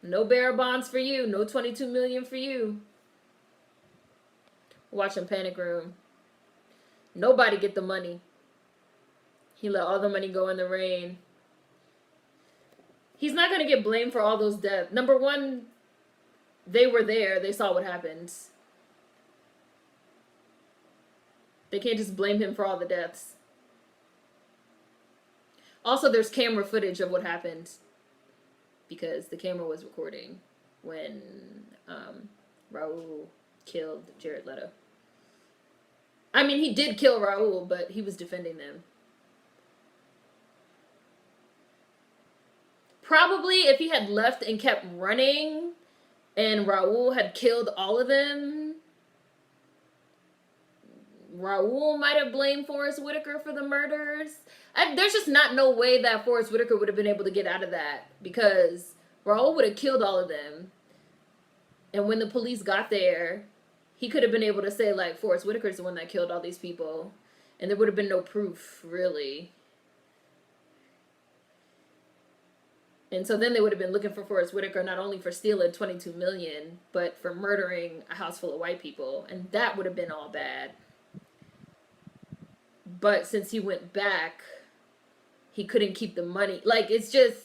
No bearer bonds for you. No $22 million for you. Watching Panic Room. Nobody get the money. He let all the money go in the rain. He's not going to get blamed for all those deaths. Number one, they were there. They saw what happened. They can't just blame him for all the deaths. Also, there's camera footage of what happened because the camera was recording when Raul killed Jared Leto. I mean, he did kill Raul, but he was defending them. Probably if he had left and kept running and Raul had killed all of them, Raul might have blamed Forrest Whitaker for the murders. There's just no way that Forrest Whitaker would have been able to get out of that because Raul would have killed all of them. And when the police got there, he could have been able to say, like, Forrest Whitaker's the one that killed all these people. And there would have been no proof, really. And so then they would have been looking for Forrest Whitaker not only for stealing $22 million, but for murdering a house full of white people. And that would have been all bad. But since he went back, he couldn't keep the money. Like, it's just...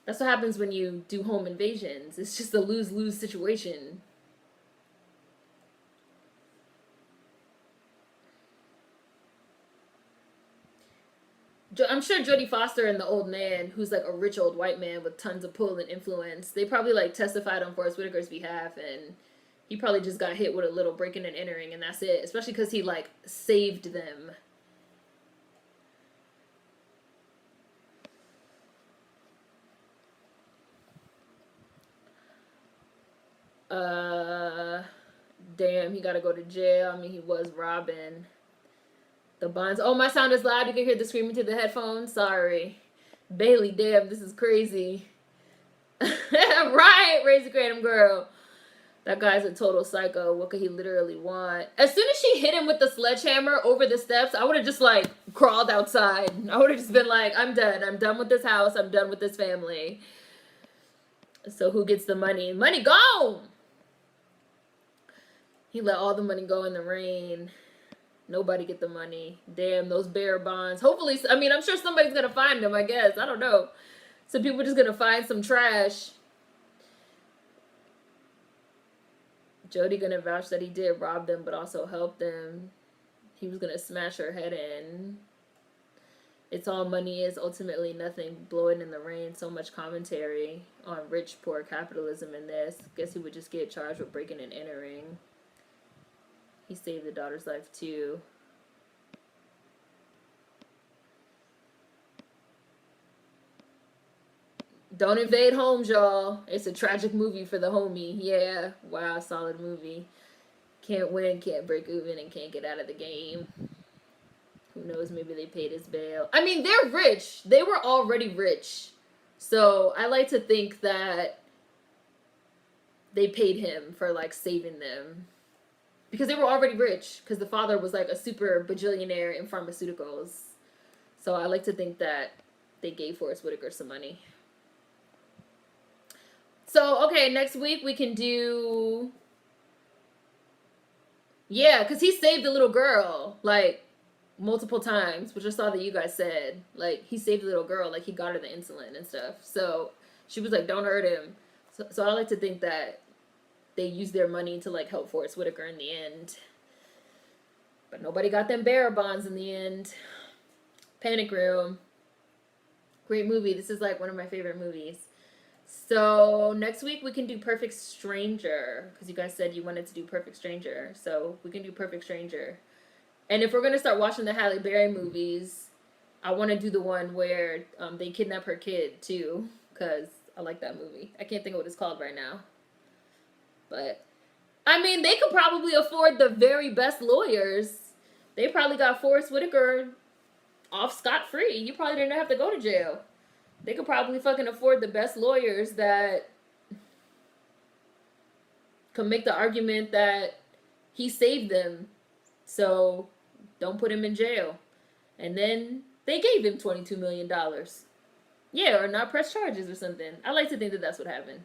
That's what happens when you do home invasions. It's just a lose-lose situation. I'm sure Jodie Foster and the old man, who's like a rich old white man with tons of pull and influence, they probably like testified on Forrest Whitaker's behalf, and he probably just got hit with a little breaking and entering, and that's it. Especially because he like saved them. Damn, he gotta go to jail. I mean, he was robbing. The bonds. Oh, my sound is loud. You can hear the screaming through the headphones. Sorry. Bailey, damn, this is crazy. Right, Raise the Kratom Girl. That guy's a total psycho. What could he literally want? As soon as she hit him with the sledgehammer over the steps, I would have just, like, crawled outside. I would have just been like, I'm done. I'm done with this house. I'm done with this family. So who gets the money? Money gone! He let all the money go in the rain. Nobody get the money. Damn, those bearer bonds. Hopefully, I mean, I'm sure somebody's going to find them, I guess. I don't know. Some people are just going to find some trash. Jody going to vouch that he did rob them, but also help them. He was going to smash her head in. It's all money is ultimately nothing. Blowing in the rain. So much commentary on rich, poor capitalism in this. Guess he would just get charged with breaking and entering. He saved the daughter's life too. Don't invade homes, y'all. It's a tragic movie for the homie. Yeah. Wow, solid movie. Can't win, can't break even, and can't get out of the game. Who knows, maybe they paid his bail. I mean, they're rich. They were already rich. So I like to think that they paid him for, like, saving them. Because they were already rich. Because the father was, like, a super bajillionaire in pharmaceuticals. So I like to think that they gave Forrest Whitaker some money. So, okay, next week we can do... Yeah, because he saved the little girl, like, multiple times, which I saw that you guys said. Like, he saved the little girl, like, he got her the insulin and stuff. So, she was like, don't hurt him. So I like to think that they used their money to, like, help Forrest Whitaker in the end. But nobody got them bearer bonds in the end. Panic Room. Great movie. This is, like, one of my favorite movies. So next week we can do Perfect Stranger, because you guys said you wanted to do Perfect Stranger. So we can do Perfect Stranger. And if we're going to start watching the Halle Berry movies, I want to do the one where they kidnap her kid too, because I like that movie. I can't think of what it's called right now. But, I mean, they could probably afford the very best lawyers. They probably got Forrest Whitaker off scot-free. You probably didn't have to go to jail. They could probably fucking afford the best lawyers that could make the argument that he saved them. So, don't put him in jail. And then they gave him $22 million. Yeah, or not press charges or something. I like to think that that's what happened.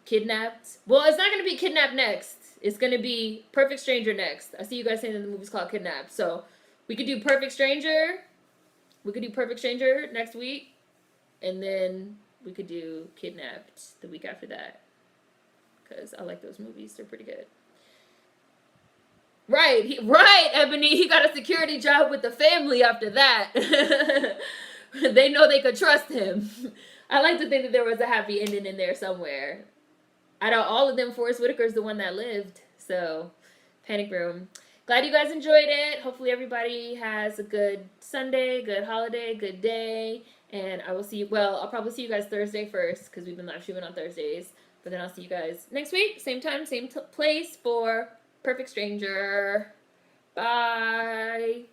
Kidnapped. Well, it's not going to be Kidnapped next. It's going to be Perfect Stranger next. I see you guys saying that the movie's called Kidnapped. So, we could do Perfect Stranger. We could do Perfect Stranger next week. And then we could do Kidnapped the week after that. Because I like those movies. They're pretty good. Right, right, Ebony. He got a security job with the family after that. They know they could trust him. I like to think that there was a happy ending in there somewhere. Out of all of them, Forrest Whitaker's the one that lived. So, Panic Room. Glad you guys enjoyed it. Hopefully, everybody has a good Sunday, good holiday, good day. And I will see you. Well, I'll probably see you guys Thursday first because we've been live streaming on Thursdays. But then I'll see you guys next week, same time, same place for Perfect Stranger. Bye.